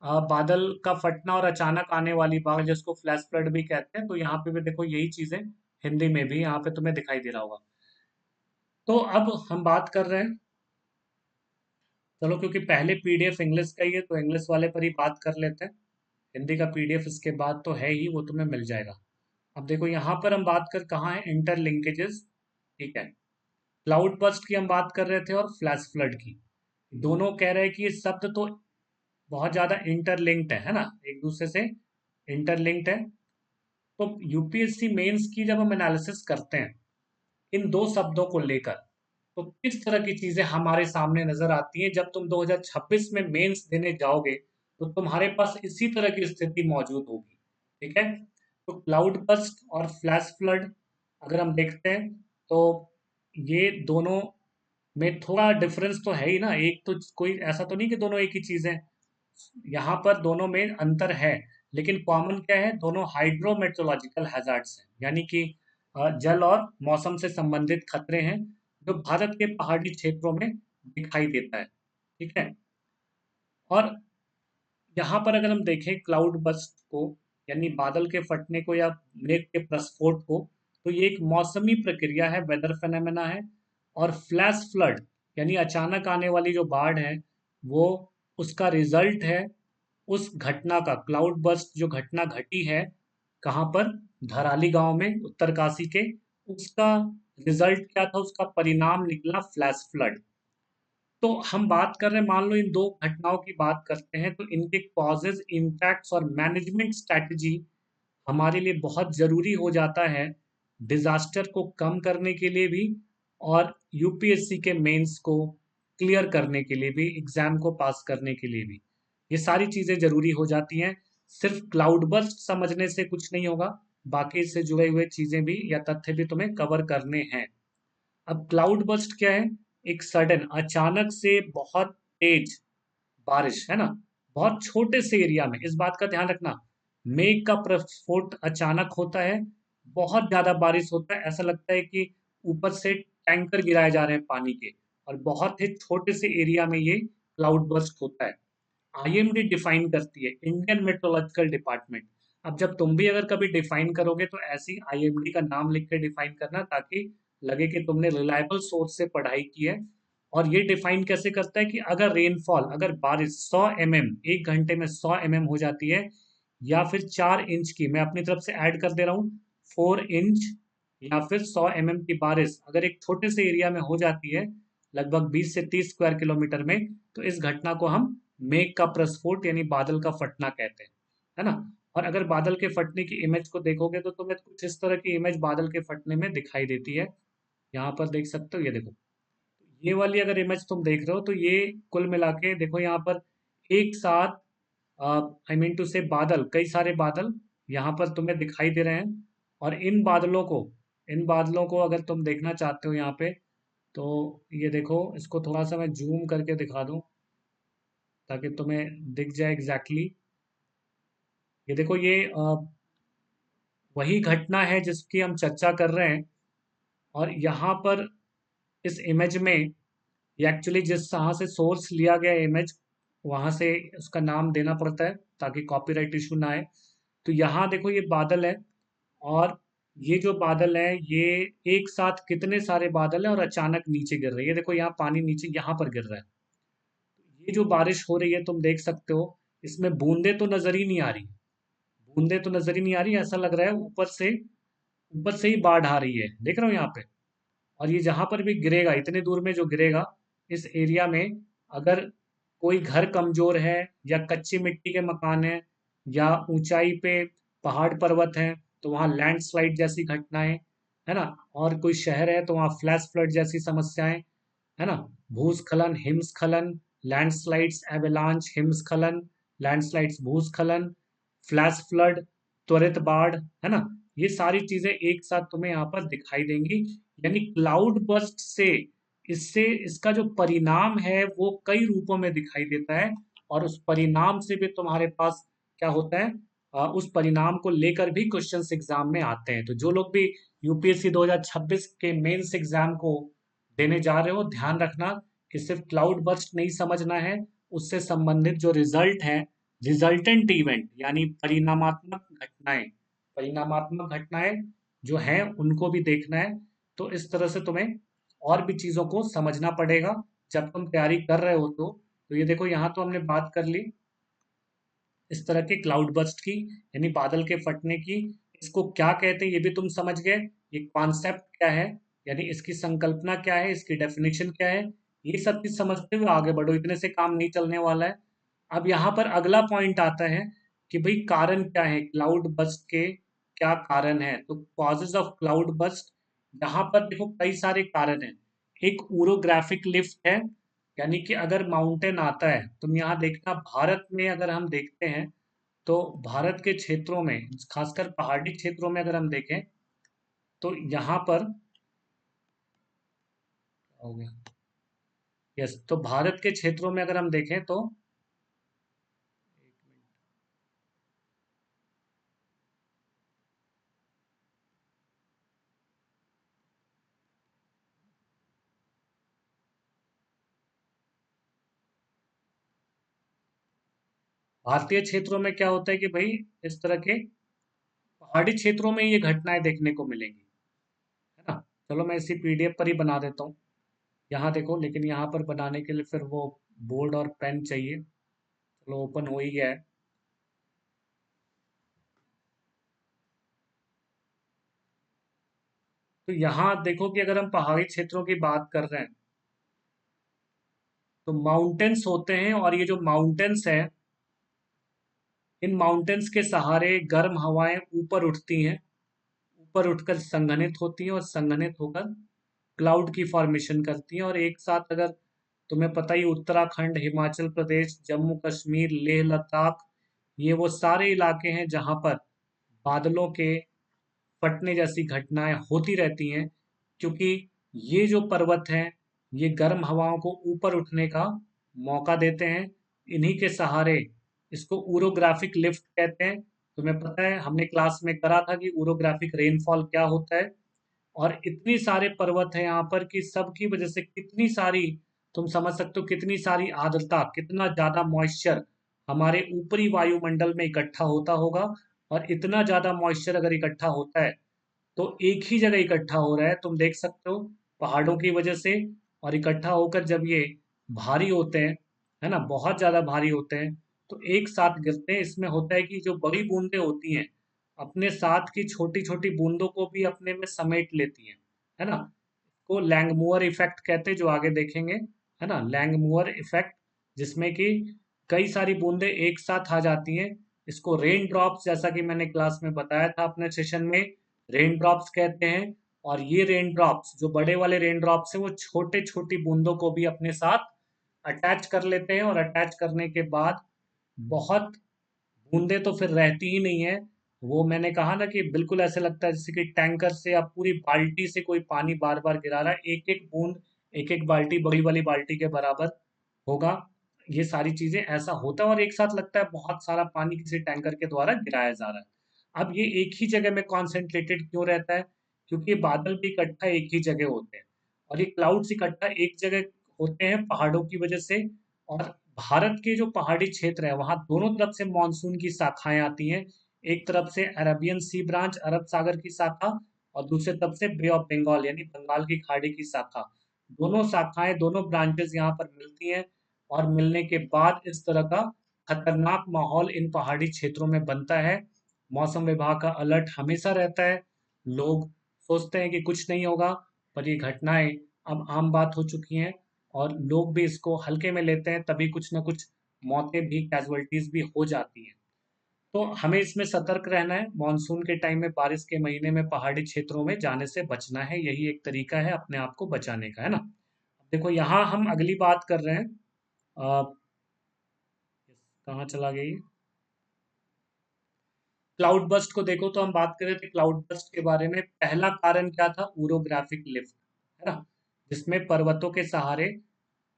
बादल का फटना और अचानक आने वाली बाढ़, जिसको फ्लैश फ्लड भी कहते हैं, तो यहाँ पे भी देखो यही चीज़ें हिंदी में भी यहाँ पे तुम्हें दिखाई दे रहा होगा। तो अब हम बात कर रहे हैं, चलो क्योंकि पहले पीडीएफ इंग्लिश का ही है तो इंग्लिश वाले पर ही बात कर लेते हैं, हिंदी का पीडीएफ इसके बाद तो है ही, वो तुम्हें मिल जाएगा। अब देखो यहाँ पर हम बात कर कहाँ है, इंटरलिंकेजेस। ठीक है, क्लाउड बर्स्ट की हम बात कर रहे थे और फ्लैश फ्लड की। दोनों कह रहे हैं कि ये शब्द तो बहुत ज्यादा इंटरलिंक्ड है ना, एक दूसरे से इंटरलिंक्ड है। तो यूपीएससी मेंस की जब हम एनालिसिस करते हैं इन दो शब्दों को लेकर, तो किस तरह की चीजें हमारे सामने नजर आती हैं, जब तुम 2026 में मेंस देने जाओगे तो तुम्हारे पास इसी तरह की स्थिति मौजूद होगी। ठीक है, तो क्लाउड बर्स्ट और फ्लैश फ्लड अगर हम देखते हैं तो ये दोनों में थोड़ा डिफरेंस तो है ही ना, एक तो कोई ऐसा तो नहीं कि दोनों एक ही चीज है, यहाँ पर दोनों में अंतर है, लेकिन कॉमन क्या है, दोनों हाइड्रोमेट्रोलॉजिकल हैजार्ड्स हैं, यानी कि जल और मौसम से संबंधित खतरे हैं, जो भारत के पहाड़ी क्षेत्रों में दिखाई देता है। ठीक है, और यहाँ पर अगर हम देखें क्लाउड बर्स्ट को, यानी बादल के फटने को या मेघ के प्रस्फोट को, तो ये एक मौसमी प्रक्रिया है, वेदर फेनोमेना है। और फ्लैश फ्लड यानी अचानक आने वाली जो बाढ़ है, वो उसका रिजल्ट है उस घटना का। क्लाउड बर्स्ट जो घटना घटी है कहाँ पर, धराली गांव में उत्तरकाशी के, उसका रिजल्ट क्या था, उसका परिणाम निकला फ्लैश फ्लड। तो हम बात कर रहे हैं, मान लो इन दो घटनाओं की बात करते हैं, तो इनके कॉजेज, इम्पैक्ट्स और मैनेजमेंट स्ट्रैटेजी हमारे लिए बहुत ज़रूरी हो जाता है, डिजास्टर को कम करने के लिए भी और यूपीएससी के मेंस को क्लियर करने के लिए भी, एग्जाम को पास करने के लिए भी ये सारी चीज़ें ज़रूरी हो जाती हैं। सिर्फ क्लाउड बर्स्ट समझने से कुछ नहीं होगा, बाकी इससे जुड़े हुए चीज़ें भी या तथ्य भी तुम्हें कवर करने हैं। अब क्लाउड बर्स्ट क्या है, एक सडन अचानक से बहुत तेज बारिश है ना, बहुत छोटे से एरिया में, इस बात का ध्यान रखना। मेघ का प्रस्फोट अचानक होता है, बहुत ज्यादा बारिश होता है, ऐसा लगता है कि ऊपर से टैंकर गिराए जा रहे हैं पानी के, और बहुत ही छोटे से एरिया में ये क्लाउड बर्स्ट होता है। आईएमडी डिफाइन करती है, इंडियन मेट्रोलॉजिकल डिपार्टमेंट। अब जब तुम भी अगर कभी डिफाइन करोगे तो ऐसी आईएमडी का नाम लिख के डिफाइन करना, ताकि लगे कि तुमने रिलायबल सोर्स से पढ़ाई की है। और ये डिफाइन कैसे करता है कि अगर रेनफॉल, अगर बारिश 100 mm, 1 घंटे में 100 mm हो जाती है, या फिर 4 इंच की, मैं अपनी तरफ से ऐड कर दे रहा हूँ, 4 इंच, या फिर 100 mm की बारिश अगर एक छोटे से एरिया में हो जाती है, लगभग 20 से 30 स्क्वायर किलोमीटर में, तो इस घटना को हम मेघ का प्रस्फोट यानी बादल का फटना कहते हैं, है ना। और अगर बादल के फटने की इमेज को देखोगे तो तुम्हें कुछ इस तरह की इमेज बादल के फटने में दिखाई देती है। यहाँ पर देख सकते हो, ये देखो, ये वाली अगर इमेज तुम देख रहे हो तो ये कुल मिला के देखो, यहाँ पर एक साथ, आई मीन टू से बादल, कई सारे बादल यहाँ पर तुम्हें दिखाई दे रहे हैं। और इन बादलों को अगर तुम देखना चाहते हो यहाँ पे, तो ये देखो, इसको थोड़ा सा मैं जूम करके दिखा दूं ताकि तुम्हें दिख जाए एग्जैक्टली exactly। ये देखो, ये वही घटना है जिसकी हम चर्चा कर रहे हैं। और यहाँ पर इस इमेज में, ये एक्चुअली जिस जहाँ से सोर्स लिया गया इमेज, वहां से उसका नाम देना पड़ता है ताकि कॉपीराइट इशू ना आए। तो यहाँ देखो, ये बादल है, और ये जो बादल है, ये एक साथ कितने सारे बादल हैं और अचानक नीचे गिर रहे हैं। ये देखो, यहाँ पानी नीचे यहाँ पर गिर रहा है। ये जो बारिश हो रही है तुम देख सकते हो, इसमें बूंदे तो नजर ही नहीं आ रही, बूंदे तो नजर ही नहीं आ रही, ऐसा लग रहा है ऊपर से ही बाढ़ आ रही है, देख रहे हो यहाँ पे। और ये जहां पर भी गिरेगा, इतने दूर में जो गिरेगा, इस एरिया में, अगर कोई घर कमजोर है, या कच्ची मिट्टी के मकान है, या ऊंचाई पे पहाड़ पर्वत है, तो वहाँ लैंडस्लाइड जैसी घटनाएं, है ना। और कोई शहर है तो वहाँ फ्लैश फ्लड जैसी समस्याएं, है ना। भूस्खलन, हिमस्खलन, लैंडस्लाइड्स, एवलांच, हिमस्खलन, लैंडस्लाइड्स, भूस्खलन, फ्लैश फ्लड, त्वरित बाढ़, है ना। ये सारी चीजें एक साथ तुम्हें यहाँ पर दिखाई देंगी। यानी क्लाउड बर्स्ट से, इससे इसका जो परिणाम है वो कई रूपों में दिखाई देता है। और उस परिणाम से भी तुम्हारे पास क्या होता है, उस परिणाम को लेकर भी क्वेश्चंस एग्जाम में आते हैं। तो जो लोग भी यूपीएससी 2026 के मेंस एग्जाम को देने जा रहे हो, ध्यान रखना कि सिर्फ क्लाउड बर्स्ट नहीं समझना है, उससे संबंधित जो रिजल्ट है, रिजल्टेंट इवेंट यानी परिणामात्मक घटनाएं जो हैं उनको भी देखना है। तो इस तरह से तुम्हें और भी चीजों को समझना पड़ेगा जब तुम तैयारी कर रहे हो। तो ये देखो, यहाँ तो हमने बात कर ली इस तरह के क्लाउड बर्स्ट की, यानी बादल के फटने की। इसको क्या कहते हैं ये भी तुम समझ गए, ये कॉन्सेप्ट क्या है, यानी इसकी संकल्पना क्या है, इसकी डेफिनेशन क्या है, ये सब चीज समझते हुए आगे बढ़ो, इतने से काम नहीं चलने वाला है। अब यहाँ पर अगला पॉइंट आता है कि भाई कारण क्या है, क्लाउड बर्स्ट के क्या कारण है। तो कॉजेज ऑफ क्लाउड बर्स्ट, यहाँ पर देखो कई सारे कारण हैं। एक ओरोग्राफिक लिफ्ट है, यानी कि अगर माउंटेन आता है, तुम यहाँ देखना, भारत में अगर हम देखते हैं तो भारत के क्षेत्रों में, खासकर पहाड़ी क्षेत्रों में अगर हम देखें, तो यहाँ पर हो गया, यस, तो भारत के क्षेत्रों में अगर हम देखें तो, भारतीय क्षेत्रों में क्या होता है कि भाई, इस तरह के पहाड़ी क्षेत्रों में ये घटनाएं देखने को मिलेंगी, है ना। चलो मैं इसी पीडीएफ पर ही बना देता हूँ, यहाँ देखो, लेकिन यहाँ पर बनाने के लिए फिर वो बोर्ड और पेन चाहिए। चलो, ओपन हो ही गया है। तो यहाँ देखो कि अगर हम पहाड़ी क्षेत्रों की बात कर रहे हैं, तो माउंटेन्स होते हैं, और ये जो माउंटेन्स है, इन माउंटेन्स के सहारे गर्म हवाएं ऊपर उठती हैं, ऊपर उठकर संघनित होती हैं, और संघनित होकर क्लाउड की फॉर्मेशन करती हैं। और एक साथ, अगर तुम्हें पता ही, उत्तराखंड, हिमाचल प्रदेश, जम्मू कश्मीर, लेह लद्दाख, ये वो सारे इलाके हैं जहां पर बादलों के फटने जैसी घटनाएं होती रहती हैं, क्योंकि ये जो पर्वत हैं, ये गर्म हवाओं को ऊपर उठने का मौका देते हैं। इन्हीं के सहारे इसको ओरोग्राफिक लिफ्ट कहते हैं। तुम्हें पता है, हमने क्लास में करा था कि ओरोग्राफिक रेनफॉल क्या होता है। और इतनी सारे पर्वत हैं यहाँ पर कि सबकी वजह से कितनी सारी, तुम समझ सकते हो कितनी सारी आर्द्रता, कितना ज्यादा मॉइस्चर हमारे ऊपरी वायुमंडल में इकट्ठा होता होगा। और इतना ज्यादा मॉइस्चर अगर इकट्ठा होता है तो एक ही जगह इकट्ठा हो रहा है, तुम देख सकते हो, पहाड़ों की वजह से। और इकट्ठा होकर जब ये भारी होते हैं, है ना, बहुत ज्यादा भारी होते हैं, तो एक साथ गिरते हैं। इसमें होता है कि जो बड़ी बूंदें होती हैं अपने साथ की छोटी छोटी बूंदों को भी अपने में समेट लेती हैं, है ना। को लैंगमुअर इफेक्ट कहते हैं, जो आगे देखेंगे, है ना, लैंगमुअर इफेक्ट, जिसमें कि कई सारी बूंदें एक साथ आ जाती हैं। इसको रेन ड्रॉप्स, जैसा कि मैंने क्लास में बताया था अपने सेशन में, रेन ड्रॉप्स कहते हैं। और ये रेन ड्रॉप्स, जो बड़े वाले रेन ड्रॉप्स हैं, वो छोटे छोटी बूंदों को भी अपने साथ अटैच कर लेते हैं। और अटैच करने के बाद बहुत बूंदे तो फिर रहती ही नहीं है। वो मैंने कहा ना कि बिल्कुल ऐसे लगता है जैसे कि टैंकर से आप पूरी बाल्टी से कोई पानी बार बार गिरा रहा है, एक एक बूंद एक एक बाल्टी, बड़ी वाली बाल्टी के बराबर होगा। ये सारी चीजें ऐसा होता है और एक साथ लगता है बहुत सारा पानी किसी टैंकर के द्वारा गिराया जा रहा है। अब ये एक ही जगह में कॉन्सेंट्रेटेड क्यों रहता है? क्योंकि ये बादल भी इकट्ठा एक ही जगह होते हैं। और ये क्लाउड्स इकट्ठा एक जगह होते हैं पहाड़ों की वजह से। और भारत के जो पहाड़ी क्षेत्र है वहां दोनों तरफ से मानसून की शाखाएं आती हैं। एक तरफ से अरबियन सी ब्रांच, अरब सागर की शाखा, और दूसरे तरफ से बे ऑफ बंगाल यानी बंगाल की खाड़ी की शाखा। दोनों शाखाएं, दोनों ब्रांचेस यहाँ पर मिलती हैं। और मिलने के बाद इस तरह का खतरनाक माहौल इन पहाड़ी क्षेत्रों में बनता है। मौसम विभाग का अलर्ट हमेशा रहता है। लोग सोचते हैं कि कुछ नहीं होगा, पर ये घटनाएं अब आम बात हो चुकी हैं। और लोग भी इसको हल्के में लेते हैं, तभी कुछ ना कुछ मौतें भी, कैजुअलिटीज भी हो जाती हैं। तो हमें इसमें सतर्क रहना है। मानसून के टाइम में, बारिश के महीने में पहाड़ी क्षेत्रों में जाने से बचना है। यही एक तरीका है अपने आप को बचाने का, है ना। देखो यहाँ हम अगली बात कर रहे हैं। कहाँ चला गई? क्लाउड बस्ट को देखो, तो हम बात कर रहे थे क्लाउड बस्ट के बारे में। पहला कारण क्या था? ओरोग्राफिक लिफ्ट, है ना, जिसमें पर्वतों के सहारे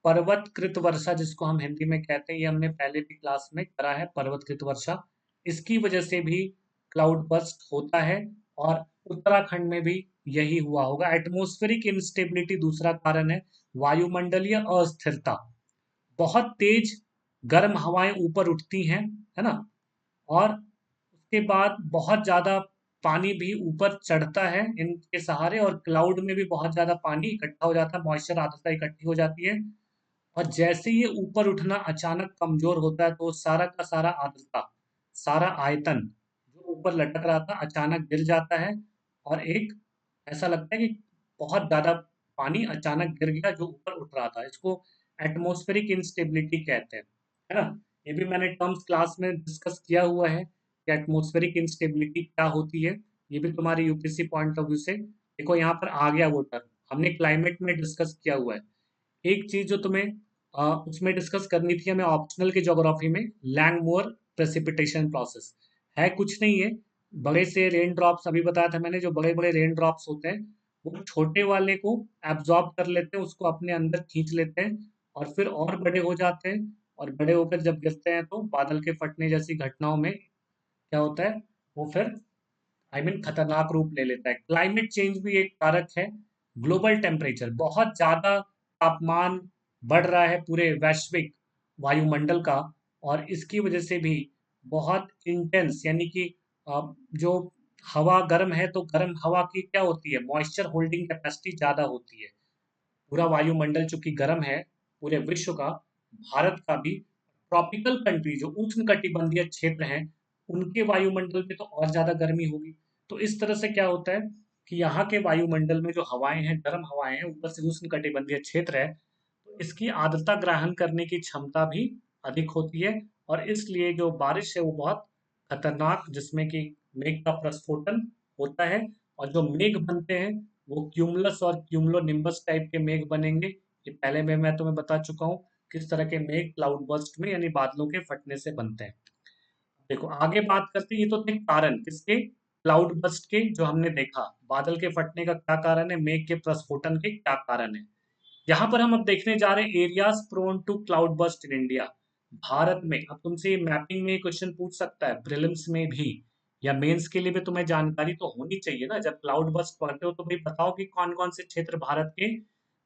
पर्वतकृत वर्षा, जिसको हम हिंदी में कहते हैं, ये हमने पहले भी क्लास में करा है, पर्वतकृत वर्षा। इसकी वजह से भी क्लाउड बर्स्ट होता है। और उत्तराखंड में भी यही हुआ होगा। एटमॉस्फेरिक इंस्टेबिलिटी दूसरा कारण है। वायुमंडलीय अस्थिरता, बहुत तेज गर्म हवाएं ऊपर उठती हैं, है ना। और उसके बाद बहुत ज्यादा पानी भी ऊपर चढ़ता है इनके सहारे, और क्लाउड में भी बहुत ज्यादा पानी इकट्ठा हो जाता है, मॉइस्चर आर्द्रता इकट्ठी हो जाती है। और जैसे ये ऊपर उठना अचानक कमजोर होता है, तो सारा का सारा आद्रता, सारा आयतन जो ऊपर लटक रहा था अचानक गिर जाता है। और एक ऐसा लगता है कि बहुत ज्यादा पानी अचानक गिर गया जो ऊपर उठ रहा था। इसको एटमॉस्फेरिक इंस्टेबिलिटी कहते हैं, है ना। ये भी मैंने टर्म्स क्लास में डिस्कस किया हुआ है कि एटमॉस्फेरिक इंस्टेबिलिटी क्या होती है। ये भी तुम्हारे यूपीएससी पॉइंट ऑफ व्यू से, देखो यहाँ पर आ गया वो टर्म, हमने क्लाइमेट में डिस्कस किया हुआ है। एक चीज जो तुम्हें उसमें डिस्कस करनी थी हमें, ऑप्शनल की ज्योग्राफी में, लैंगमुअर प्रेसिपिटेशन प्रोसेस है, कुछ नहीं है। बड़े से रेन ड्रॉप्स, अभी बताया था मैंने, जो बड़े बड़े रेन ड्रॉप्स होते हैं वो छोटे वाले को एब्जॉर्ब कर लेते हैं, उसको अपने अंदर खींच लेते हैं, और फिर और बड़े हो जाते हैं। और बड़े होकर जब गिरते हैं तो बादल के फटने जैसी घटनाओं में क्या होता है, वो फिर खतरनाक रूप ले लेता है। क्लाइमेट चेंज भी एक कारक है। ग्लोबल टेम्परेचर, बहुत ज्यादा तापमान बढ़ रहा है पूरे वैश्विक वायुमंडल का। और इसकी वजह से भी बहुत इंटेंस, यानी कि जो हवा गर्म है, तो गर्म हवा की क्या होती है, मॉइस्चर होल्डिंग कैपेसिटी ज्यादा होती है। पूरा वायुमंडल चूंकि गर्म है पूरे विश्व का, भारत का भी, ट्रॉपिकल कंट्री जो उष्ण कटिबंधीय क्षेत्र हैं उनके वायुमंडल में तो और ज्यादा गर्मी होगी। तो इस तरह से क्या होता है कि यहाँ के वायुमंडल में जो हवाएं हैं, गर्म हवाएं हैं, ऊपर से उष्ण कटिबंधीय क्षेत्र है, तो इसकी आर्द्रता ग्रहण करने की क्षमता भी अधिक होती है। और इसलिए जो बारिश है वो बहुत खतरनाक, जिसमें कि मेघ का प्रस्फोटन होता है। और जो मेघ बनते हैं वो क्यूमुलस और क्यूमुलो निम्बस टाइप के मेघ बनेंगे। ये पहले में मैं तुम्हें बता चुका हूँ किस तरह के मेघ क्लाउड बर्स्ट में, यानी बादलों के फटने से बनते हैं। देखो आगे बात करते हैं, ये तो थे कारण किसके, क्लाउड बर्स्ट के, जो हमने देखा बादल के फटने का क्या कारण है, मेघ के प्रस्फोटन के क्या कारण है। यहाँ पर हम अब देखने जा रहे हैं areas prone to cloud burst in India. Bharat में अब तुमसे मैपिंग में क्वेश्चन पूछ सकता है, प्रीलिम्स में भी या मेंस के लिए भी तुम्हें जानकारी तो होनी चाहिए ना। जब क्लाउड बर्स्ट पढ़ते हो तो भाई बताओ कि कौन कौन से क्षेत्र भारत के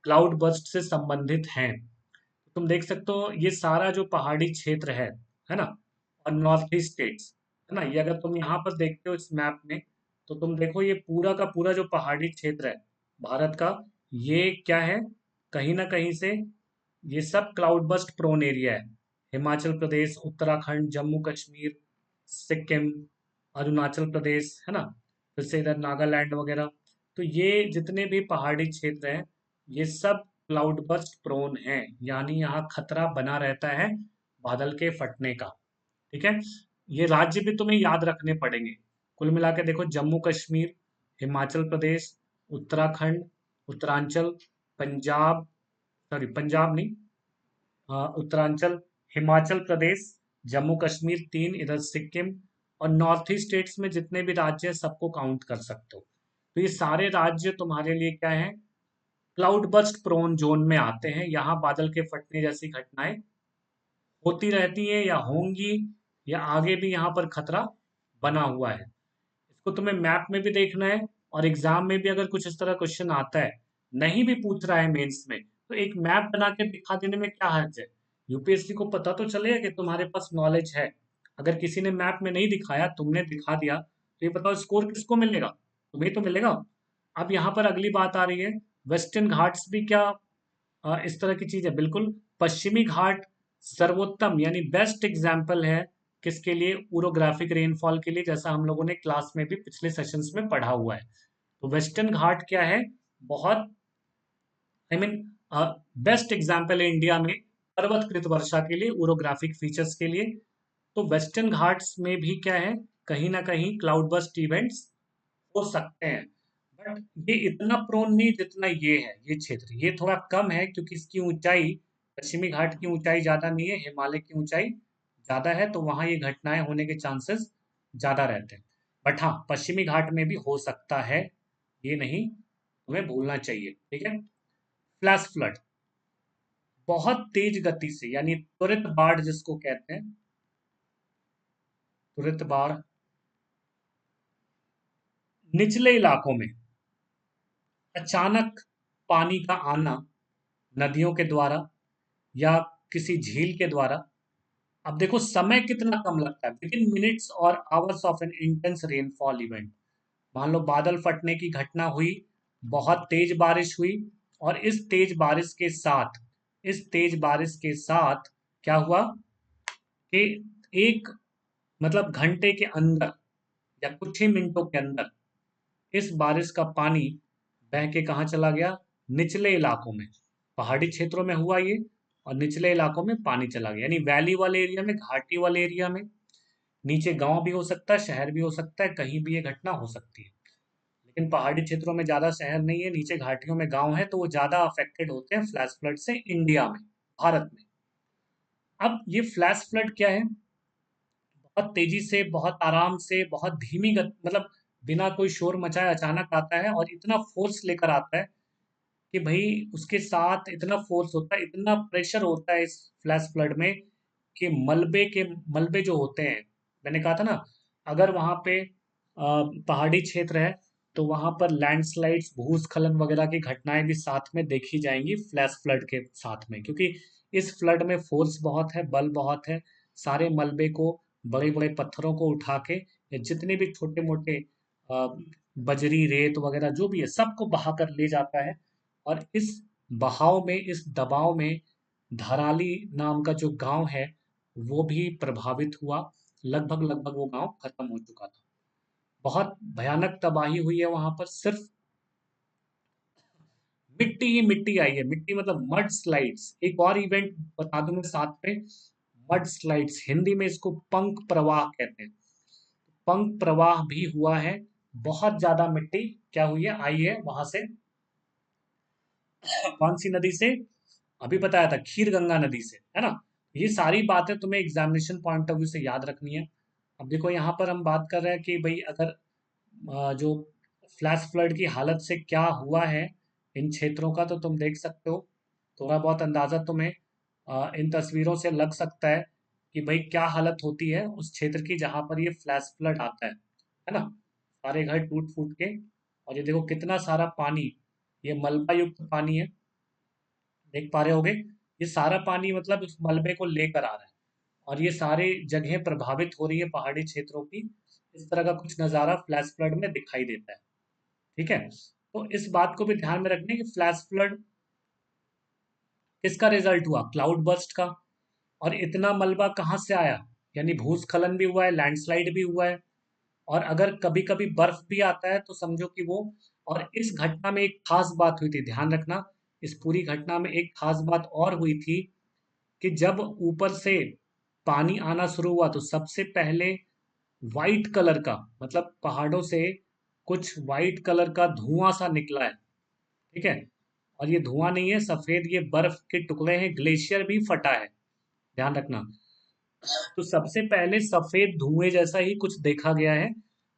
क्लाउड बर्स्ट से संबंधित हैं। तुम देख सकते हो ये सारा जो पहाड़ी क्षेत्र है ना, और नॉर्थ ईस्ट स्टेट्स, है ना, ये अगर तुम यहाँ पर देखते हो इस मैप में, तो तुम देखो ये पूरा का पूरा जो पहाड़ी क्षेत्र है भारत का, ये क्या है, कहीं ना कहीं से ये सब क्लाउड बस्ट प्रोन एरिया है। हिमाचल प्रदेश, उत्तराखंड, जम्मू कश्मीर, सिक्किम, अरुणाचल प्रदेश, है ना, फिर से इधर नागालैंड वगैरह। तो ये जितने भी पहाड़ी क्षेत्र हैं, ये सब क्लाउड बस्ट प्रोन है, यानी यहाँ खतरा बना रहता है बादल के फटने का। ठीक है, ये राज्य भी तुम्हें याद रखने पड़ेंगे। कुल मिला के देखो, जम्मू कश्मीर, हिमाचल प्रदेश, उत्तराखंड, उत्तरांचल, पंजाब, सॉरी पंजाब नहीं, उत्तरांचल, हिमाचल प्रदेश, जम्मू कश्मीर तीन, इधर सिक्किम, और नॉर्थ ईस्ट स्टेट्स में जितने भी राज्य हैं सबको काउंट कर सकते हो। तो ये सारे राज्य तुम्हारे लिए क्या है, क्लाउड बर्स्ट प्रोन जोन में आते हैं। यहाँ बादल के फटने जैसी घटनाएं होती रहती हैं या होंगी, या आगे भी यहाँ पर खतरा बना हुआ है। इसको तुम्हें मैप में भी देखना है, और एग्जाम में भी अगर कुछ इस तरह क्वेश्चन आता है, नहीं भी पूछ रहा है मेंस में, तो एक मैप बना के दिखा देने में क्या हर्ज है। यूपीएससी को पता तो चलेगा कि तुम्हारे पास नॉलेज है। अगर किसी ने मैप में नहीं दिखाया, तुमने दिखा दिया, तो ये बताओ स्कोर किसको मिलेगा, तुम्हें तो मिलेगा। अब यहाँ पर अगली बात आ रही है, वेस्टर्न घाट्स भी क्या इस तरह की चीज है? बिल्कुल। पश्चिमी घाट सर्वोत्तम यानी बेस्ट एग्जाम्पल है किसके लिए, ओरोग्राफिक रेनफॉल के लिए, जैसा हम लोगों ने क्लास में भी पिछले सेशंस में पढ़ा हुआ है। तो वेस्टर्न घाट क्या है, बहुत आई मीन बेस्ट एग्जाम्पल है इंडिया में पर्वतकृत वर्षा के लिए, ओरोग्राफिक फीचर्स के लिए। तो वेस्टर्न घाट्स में भी क्या है, कहीं ना कहीं क्लाउड बस्ट इवेंट्स हो सकते हैं। बट ये इतना प्रोन नहीं जितना ये है, ये क्षेत्र ये थोड़ा कम है, क्योंकि इसकी ऊंचाई, पश्चिमी घाट की ऊंचाई ज्यादा नहीं है, हिमालय की ऊंचाई ज्यादा है, तो वहां ये घटनाएं होने के चांसेस ज्यादा रहते हैं। बट हाँ, पश्चिमी घाट में भी हो सकता है, ये नहीं तुम्हें भूलना चाहिए। ठीक है, फ्लैश फ्लड, बहुत तेज गति से, यानी त्वरित बाढ़ जिसको कहते हैं, त्वरित बाढ़ निचले इलाकों में अचानक पानी का आना, नदियों के द्वारा या किसी झील के द्वारा। अब देखो समय कितना कम लगता है, विद इन मिनट्स और hours of N intense rainfall event. मान लो बादल फटने की घटना हुई, बहुत तेज बारिश हुई, और इस तेज बारिश के साथ क्या हुआ कि एक मतलब घंटे के अंदर या कुछ ही मिनटों के अंदर इस बारिश का पानी बह के कहाँ चला गया, निचले इलाकों में। पहाड़ी क्षेत्रों में हुआ ये, और निचले इलाकों में पानी चला गया, यानी वैली वाले एरिया में, घाटी वाले एरिया में। नीचे गांव भी हो सकता है, शहर भी हो सकता है, कहीं भी ये घटना हो सकती है। लेकिन पहाड़ी क्षेत्रों में ज्यादा शहर नहीं है, नीचे घाटियों में गांव है, तो वो ज्यादा अफेक्टेड होते हैं फ्लैश फ्लड से इंडिया में, भारत में। अब ये फ्लैश फ्लड क्या है, बहुत तेजी से, बहुत आराम से, बहुत धीमी मतलब बिना कोई शोर मचाए अचानक आता है, और इतना फोर्स लेकर आता है कि भाई उसके साथ इतना फोर्स होता है, इतना प्रेशर होता है इस फ्लैश फ्लड में, कि मलबे जो होते हैं, मैंने कहा था ना, अगर वहां पे पहाड़ी क्षेत्र है, तो वहां पर लैंडस्लाइड्स, भूस्खलन वगैरह की घटनाएं भी साथ में देखी जाएंगी फ्लैश फ्लड के साथ में, क्योंकि इस फ्लड में फोर्स बहुत है, बल बहुत है। सारे मलबे को, बड़े बड़े पत्थरों को उठा के, या जितने भी छोटे मोटे बजरी रेत वगैरह जो भी है, सबको बहा कर ले जाता है। और इस बहाव में, इस दबाव में धराली नाम का जो गांव है वो भी प्रभावित हुआ। लगभग लगभग वो गांव खत्म हो चुका था। बहुत भयानक तबाही हुई है वहां पर। सिर्फ मिट्टी ही मिट्टी आई है, मिट्टी मतलब मड स्लाइड्स। एक और इवेंट बता दूं मैं साथ में, मड स्लाइड्स, हिंदी में इसको पंख प्रवाह कहते हैं। पंख प्रवाह भी हुआ है, बहुत ज्यादा मिट्टी क्या हुई है, आई है वहां से। कौन सी नदी से? अभी बताया था, खीर गंगा नदी से, है ना। ये सारी बातें तुम्हें एग्जामिनेशन पॉइंट ऑफ व्यू से याद रखनी है। अब देखो यहाँ पर हम बात कर रहे हैं कि भाई अगर जो फ्लैश फ्लड की हालत से क्या हुआ है इन क्षेत्रों का, तो तुम देख सकते हो थोड़ा बहुत अंदाजा तुम्हें इन तस्वीरों से लग सकता है कि भाई क्या हालत होती है उस क्षेत्र की जहां पर ये फ्लैश फ्लड आता है ना। सारे घर टूट फूट के, और ये देखो कितना सारा पानी, ये मलबा युक्त पानी है, देख पा रहे होगे। ये सारा पानी मतलब उस मलबे को लेकर आ रहा है, और ये सारी जगहें प्रभावित हो रही है पहाड़ी क्षेत्रों की। इस तरह का कुछ नज़ारा फ्लैश फ्लड में दिखाई देता है। ठीक है, तो इस बात को भी ध्यान में रखने कि फ्लैश फ्लड किसका रिजल्ट हुआ, क्लाउड बर्स्ट का। और इतना मलबा कहाँ से आया, यानी भूस्खलन भी हुआ है, लैंडस्लाइड भी हुआ है, और अगर कभी कभी बर्फ भी आता है तो समझो कि वो। और इस घटना में एक खास बात हुई थी, ध्यान रखना, इस पूरी घटना में एक खास बात और हुई थी कि जब ऊपर से पानी आना शुरू हुआ तो सबसे पहले वाइट कलर का, मतलब पहाड़ों से कुछ वाइट कलर का धुआं सा निकला है। ठीक है, और ये धुआं नहीं है सफेद, ये बर्फ के टुकड़े हैं, ग्लेशियर भी फटा है, ध्यान रखना। तो सबसे पहले सफेद धुएं जैसा ही कुछ देखा गया है,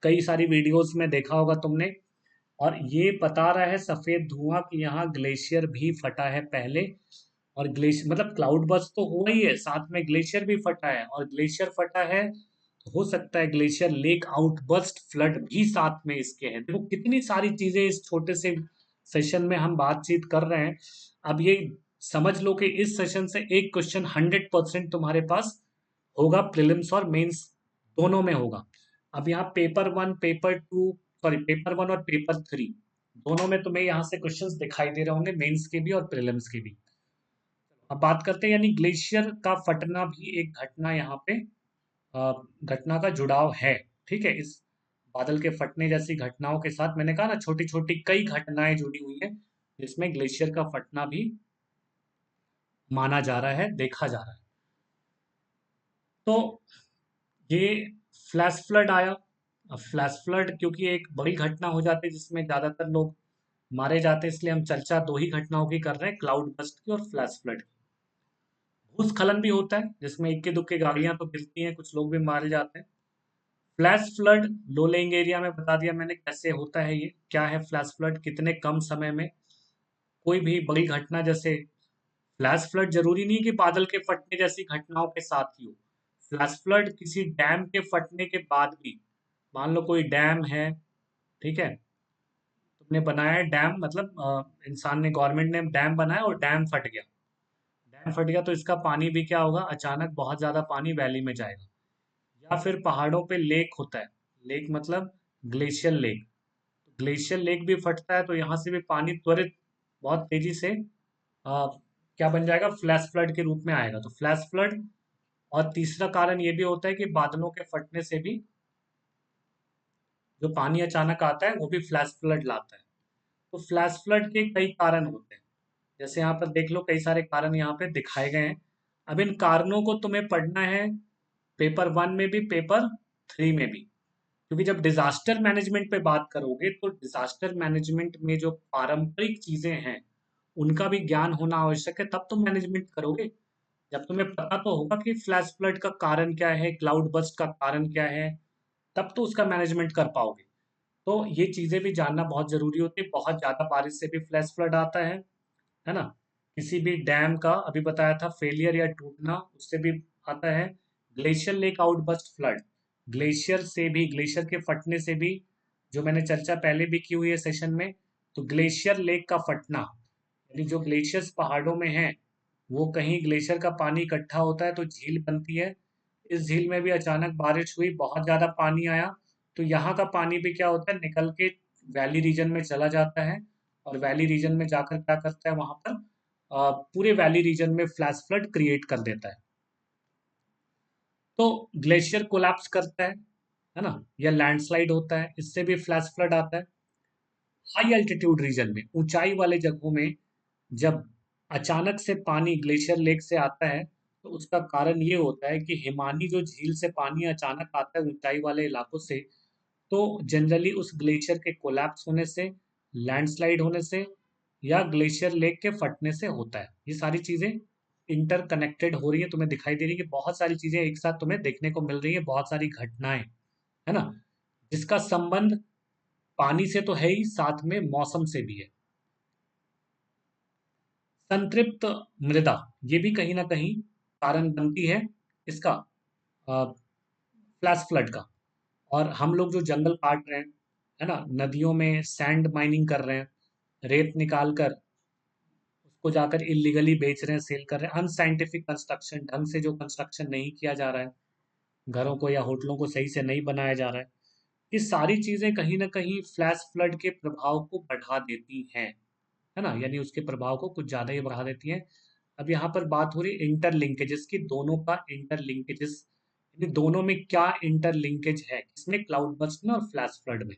कई सारी वीडियोस में देखा होगा तुमने। और ये बता रहा है सफेद धुआं कि यहाँ ग्लेशियर भी फटा है पहले। और ग्लेशियर मतलब क्लाउड बर्स्ट तो हुआ ही है, साथ में ग्लेशियर भी फटा है, और ग्लेशियर फटा है तो हो सकता है ग्लेशियर लेक आउटबर्स्ट फ्लड भी साथ में इसके है। देखो कितनी सारी चीजें इस छोटे से सेशन में हम बातचीत कर रहे हैं। अब ये समझ लो कि इस सेशन से एक क्वेश्चन 100% तुम्हारे पास होगा, प्रीलिम्स और मेंस दोनों में होगा। अब यहाँ paper one, paper two, sorry paper one और पेपर थ्री दोनों में तुम्हें यहाँ से क्वेश्चंस दिखाई दे रहे होंगे, मेंस के भी और प्रीलिम्स के भी। अब बात करते हैं, यानी ग्लेशियर का फटना भी एक घटना यहाँ पे, अ, घटना का जुड़ाव है। ठीक है, इस बादल के फटने जैसी घटनाओं के साथ मैंने कहा ना छोटी छोटी कई घटनाएं जुड़ी हुई हैं, जिसमें ग्लेशियर का फटना भी माना जा रहा है, देखा जा रहा है। तो ये फ्लैश फ्लड आया। अब फ्लैश फ्लड क्योंकि एक बड़ी घटना हो जाती है जिसमें ज्यादातर लोग मारे जाते हैं, इसलिए हम चर्चा दो ही घटनाओं की कर रहे हैं, क्लाउड बस्ट की और फ्लैश फ्लड की। भूस्खलन भी होता है जिसमें इक्के दुक्के गाड़ियां तो गिरती हैं, कुछ लोग भी मारे जाते हैं। फ्लैश फ्लड लो लेइंग एरिया में बता दिया मैंने कैसे होता है, ये क्या है फ्लैश फ्लड, कितने कम समय में कोई भी बड़ी घटना, जैसे फ्लैश फ्लड जरूरी नहीं कि बादल के फटने जैसी घटनाओं के साथ ही हो। फ्लैश फ्लड किसी डैम के फटने के बाद भी, मान लो कोई डैम है, ठीक है, तुमने बनाया है डैम, मतलब इंसान ने, गवर्नमेंट ने डैम बनाया और डैम फट गया। डैम फट गया तो इसका पानी भी क्या होगा, अचानक बहुत ज्यादा पानी वैली में जाएगा। या फिर पहाड़ों पे लेक होता है, लेक मतलब ग्लेशियर लेक, तो ग्लेशियर लेक भी फटता है तो यहाँ से भी पानी त्वरित बहुत तेजी से क्या बन जाएगा, फ्लैश फ्लड के रूप में आएगा, तो फ्लैश फ्लड। और तीसरा कारण ये भी होता है कि बादलों के फटने से भी जो पानी अचानक आता है वो भी फ्लैश फ्लड लाता है। तो फ्लैश फ्लड के कई कारण होते हैं, जैसे यहाँ पर देख लो कई सारे कारण यहाँ पे दिखाए गए हैं। अब इन कारणों को तुम्हें पढ़ना है पेपर वन में भी, पेपर थ्री में भी। क्योंकि जब डिजास्टर मैनेजमेंट पे बात करोगे तो डिजास्टर मैनेजमेंट में जो पारंपरिक चीजें हैं उनका भी ज्ञान होना आवश्यक है, तब तुम मैनेजमेंट करोगे। जब तुम्हें पता तो होगा कि फ्लैश फ्लड का कारण क्या है, क्लाउड बर्स्ट का कारण क्या है, तब तो उसका मैनेजमेंट कर पाओगे। तो ये चीजें भी जानना बहुत जरूरी होती है। बहुत ज्यादा बारिश से भी फ्लैश फ्लड आता है ना। किसी भी डैम का अभी बताया था फेलियर या टूटना, उससे भी आता है। Glacier lake outburst flood, glacier से भी, ग्लेशियर के फटने से भी, जो मैंने चर्चा पहले भी की हुई है सेशन में। तो ग्लेशियर लेक का फटना, यानी जो ग्लेशियर्स पहाड़ों में हैं, वो कहीं ग्लेशियर का पानी इकट्ठा होता है तो झील बनती है। इस झील में भी अचानक बारिश हुई, बहुत ज्यादा पानी आया, तो यहाँ का पानी भी क्या होता है, निकल के वैली रीजन में चला जाता है। और वैली रीजन में जाकर क्या करता है, वहां पर पूरे वैली रीजन में फ्लैश फ्लड क्रिएट कर देता है। तो ग्लेशियर कोलैप्स करता है ना, या लैंडस्लाइड होता है, इससे भी फ्लैश फ्लड आता है। हाई एल्टीट्यूड रीजन में, ऊंचाई वाले जगहों में जब अचानक से पानी ग्लेशियर लेक से आता है तो उसका कारण ये होता है कि हिमानी जो झील से पानी अचानक आता है ऊंचाई वाले इलाकों से, तो जनरली उस ग्लेशियर के कोलैप्स होने से, लैंडस्लाइड होने से, या ग्लेशियर लेक के फटने से होता है। ये सारी चीजें इंटरकनेक्टेड हो रही है, तुम्हें दिखाई दे रही है कि बहुत सारी चीजें एक साथ तुम्हें देखने को मिल रही है, बहुत सारी घटनाएं, है ना, जिसका संबंध पानी से तो है ही, साथ में मौसम से भी है। संतृप्त मृदा, ये भी कहीं ना कहीं कारण बनती है इसका, फ्लैश फ्लड का। और हम लोग जो जंगल काट रहे हैं, है ना, नदियों में सैंड माइनिंग कर रहे हैं, रेत निकाल कर उसको जाकर इलीगली बेच रहे हैं, सेल कर रहे हैं, अनसाइंटिफिक कंस्ट्रक्शन, ढंग से जो कंस्ट्रक्शन नहीं किया जा रहा है, घरों को या होटलों को सही से नहीं बनाया जा रहा है, ये सारी चीजें कहीं ना कहीं फ्लैश फ्लड के प्रभाव को बढ़ा देती हैं, है ना, यानी उसके प्रभाव को कुछ ज्यादा ही बढ़ा देती हैं। अब यहाँ पर बात हो रही है इंटरलिंकेजेस की, दोनों का इंटरलिंकेजेस, यानी दोनों में क्या इंटरलिंकेज है, किसमें, क्लाउड बर्स्ट में और फ्लैश फ्लड में।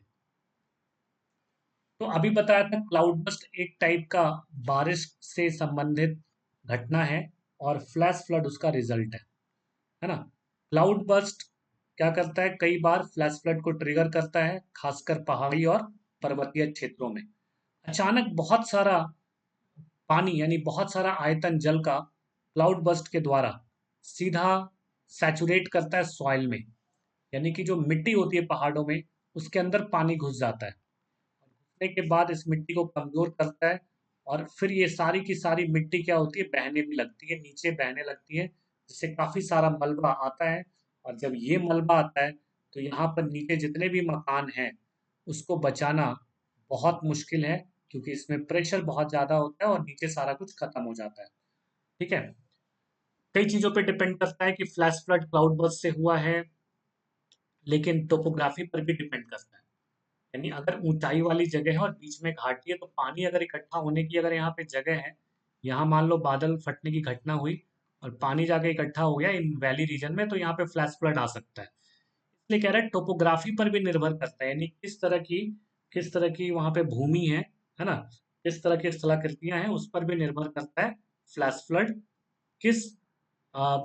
तो अभी बताया था क्लाउड बर्स्ट एक टाइप का बारिश से संबंधित घटना है और फ्लैश फ्लड उसका रिजल्ट है ना। क्लाउड बर्स्ट क्या करता है, कई बार फ्लैश फ्लड को ट्रिगर करता है, खासकर पहाड़ी और पर्वतीय क्षेत्रों में। अचानक बहुत सारा पानी, यानी बहुत सारा आयतन जल का क्लाउड बर्स्ट के द्वारा सीधा सैचुरेट करता है सॉइल में, यानी कि जो मिट्टी होती है पहाड़ों में, उसके अंदर पानी घुस जाता है। घुसने के बाद इस मिट्टी को कमजोर करता है, और फिर ये सारी की सारी मिट्टी क्या होती है, बहने भी लगती है, नीचे बहने लगती है, जिससे काफी सारा मलबा आता है। और जब ये मलबा आता है, तो यहाँ पर नीचे जितने भी मकान हैं उसको बचाना बहुत मुश्किल है, क्योंकि इसमें प्रेशर बहुत ज्यादा होता है और नीचे सारा कुछ खत्म हो जाता है। ठीक है। कई चीजों पे डिपेंड करता है कि फ्लैश फ्लड क्लाउड बर्स्ट से हुआ है, लेकिन टोपोग्राफी पर भी डिपेंड करता है। यानी अगर ऊंचाई वाली जगह है और बीच में घाटी है, तो पानी अगर इकट्ठा होने की अगर यहाँ पे जगह है, यहाँ मान लो बादल फटने की घटना हुई और पानी जाके इकट्ठा हो गया इन वैली रीजन में, तो यहाँ पे फ्लैश फ्लड आ सकता है। इसलिए कह रहे हैं टोपोग्राफी पर भी निर्भर करता है, यानी किस तरह की वहाँ पे भूमि है ना, किस तरह की स्थलाकृतियां हैं, उस पर भी निर्भर करता है फ्लैश फ्लड किस आ,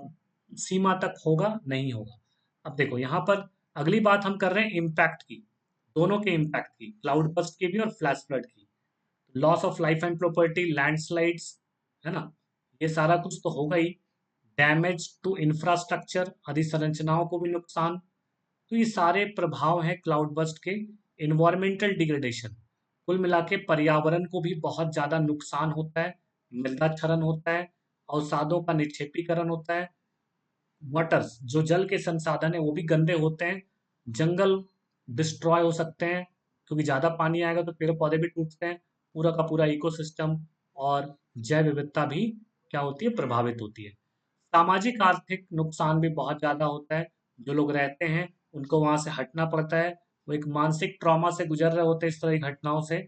सीमा तक होगा, नहीं होगा। अब देखो यहाँ पर अगली बात हम कर रहे हैं इम्पैक्ट की, दोनों के इम्पैक्ट की, क्लाउड बर्स्ट की भी और फ्लैश फ्लड की। Loss of life and property, landslides, है ना, ये सारा कुछ तो होगा ही। डैमेज टू इंफ्रास्ट्रक्चर, अधिसंरचनाओं को भी नुकसान। तो ये सारे प्रभाव हैं क्लाउड बर्स्ट के। इन्वायरमेंटल डिग्रेडेशन, कुल मिला के पर्यावरण को भी बहुत ज्यादा नुकसान होता है, मृदा क्षरण होता है, अवसादों का निक्षेपीकरण होता है, वाटर्स, जो जल के संसाधन है वो भी गंदे होते हैं, जंगल डिस्ट्रॉय हो सकते हैं, क्योंकि ज्यादा पानी आएगा तो पेड़ पौधे भी टूटते हैं, पूरा का पूरा इकोसिस्टम और जैव विविधता भी क्या होती है, प्रभावित होती है। सामाजिक आर्थिक नुकसान भी बहुत ज्यादा होता है, जो लोग रहते हैं उनको वहां से हटना पड़ता है, वो एक मानसिक ट्रॉमा से गुजर रहे होते हैं इस तरह की घटनाओं से।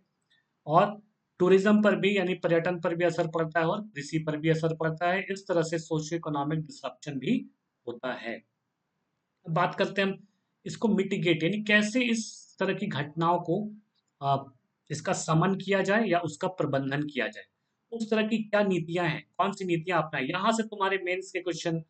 और टूरिज्म पर भी, यानी पर्यटन पर भी असर पड़ता है और कृषि पर भी असर पड़ता है, इस तरह से सोशियो इकोनॉमिक डिसरप्शन भी होता है। अब बात करते हैं हम इसको मिटिगेट, यानी कैसे इस तरह की घटनाओं को आ, इसका समन किया जाए या उसका प्रबंधन किया जाए, उस तरह की क्या नीतियां हैं, कौन सी नीतियां अपनाएं। यहाँ से तुम्हारे मेंस के क्वेश्चन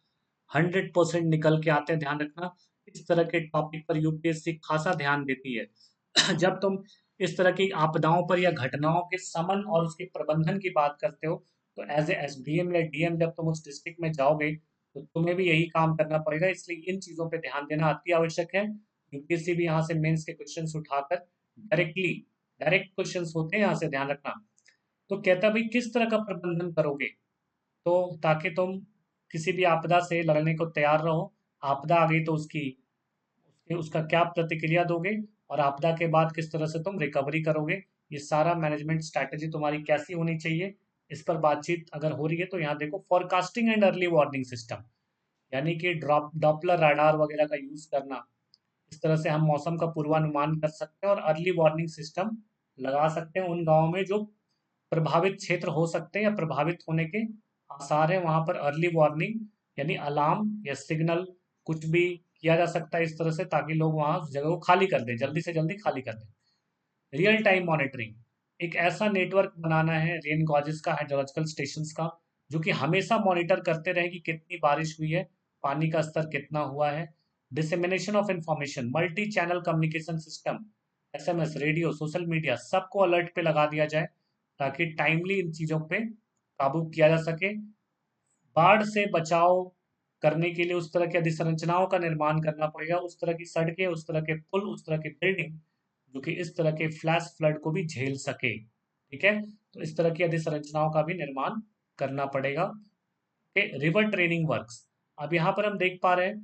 100% निकल के आते हैं, ध्यान रखना। इस तरह के टॉपिक पर यूपीएससी खासा ध्यान देती है। जब तुम इस तरह की आपदाओं पर या घटनाओं के समन और उसके प्रबंधन की बात करते हो, तो एज ए एसडीएम या डीएम जब तुम उस डिस्ट्रिक्ट में जाओगे, तो तुम्हें भी यही काम करना पड़ेगा, इसलिए इन चीजों पे ध्यान देना अति आवश्यक है। यूपीएससी भी यहाँ से मेंस के क्वेश्चंस उठाकर डायरेक्टली, डायरेक्ट क्वेश्चंस होते हैं, यहाँ से ध्यान रखना। तो कहता है भाई किस तरह का प्रबंधन करोगे, तो ताकि तुम किसी भी आपदा से लड़ने को तैयार रहो। आपदा आ गई तो उसका क्या प्रतिक्रिया दोगे, और आपदा के बाद किस तरह से तुम रिकवरी करोगे, ये सारा मैनेजमेंट स्ट्रैटेजी तुम्हारी कैसी होनी चाहिए, इस पर बातचीत अगर हो रही है तो यहाँ देखो forecasting and early warning system, यानी कि ड्रॉप डॉपलर राडार वगैरह का यूज करना। इस तरह से हम मौसम का पूर्वानुमान कर सकते हैं और अर्ली वार्निंग सिस्टम लगा सकते हैं उन गांवों में जो प्रभावित क्षेत्र हो सकते हैं या प्रभावित होने के आसार है, वहां पर अर्ली वार्निंग यानी अलार्म या सिग्नल कुछ भी किया जा सकता है इस तरह से, ताकि लोग वहां उस जगह को खाली कर दें, जल्दी से जल्दी खाली कर दें। रियल टाइम मॉनिटरिंग, एक ऐसा नेटवर्क बनाना है रेन गॉजेस का, हाइड्रोलॉजिकल स्टेशंस का, जो कि हमेशा मॉनिटर करते रहे कि कितनी बारिश हुई है, पानी का स्तर कितना हुआ है। Dissemination of information, multi channel communication system, SMS, radio, social media, सबको अलर्ट पे लगा दिया जाए, ताकि टाइमली इन चीजों पे काबू किया जा सके। बाढ़ से बचाव करने के लिए उस तरह की अधिसंरचनाओं का निर्माण करना पड़ेगा, उस तरह की सड़कें, उस तरह के पुल, उस तरह की बिल्डिंग जो कि इस तरह के फ्लैश फ्लड को भी झेल सके। ठीक है, तो इस तरह की अधिसंरचनाओं का भी निर्माण करना पड़ेगा कि रिवर ट्रेनिंग वर्क्स। अब यहाँ पर हम देख पा रहे हैं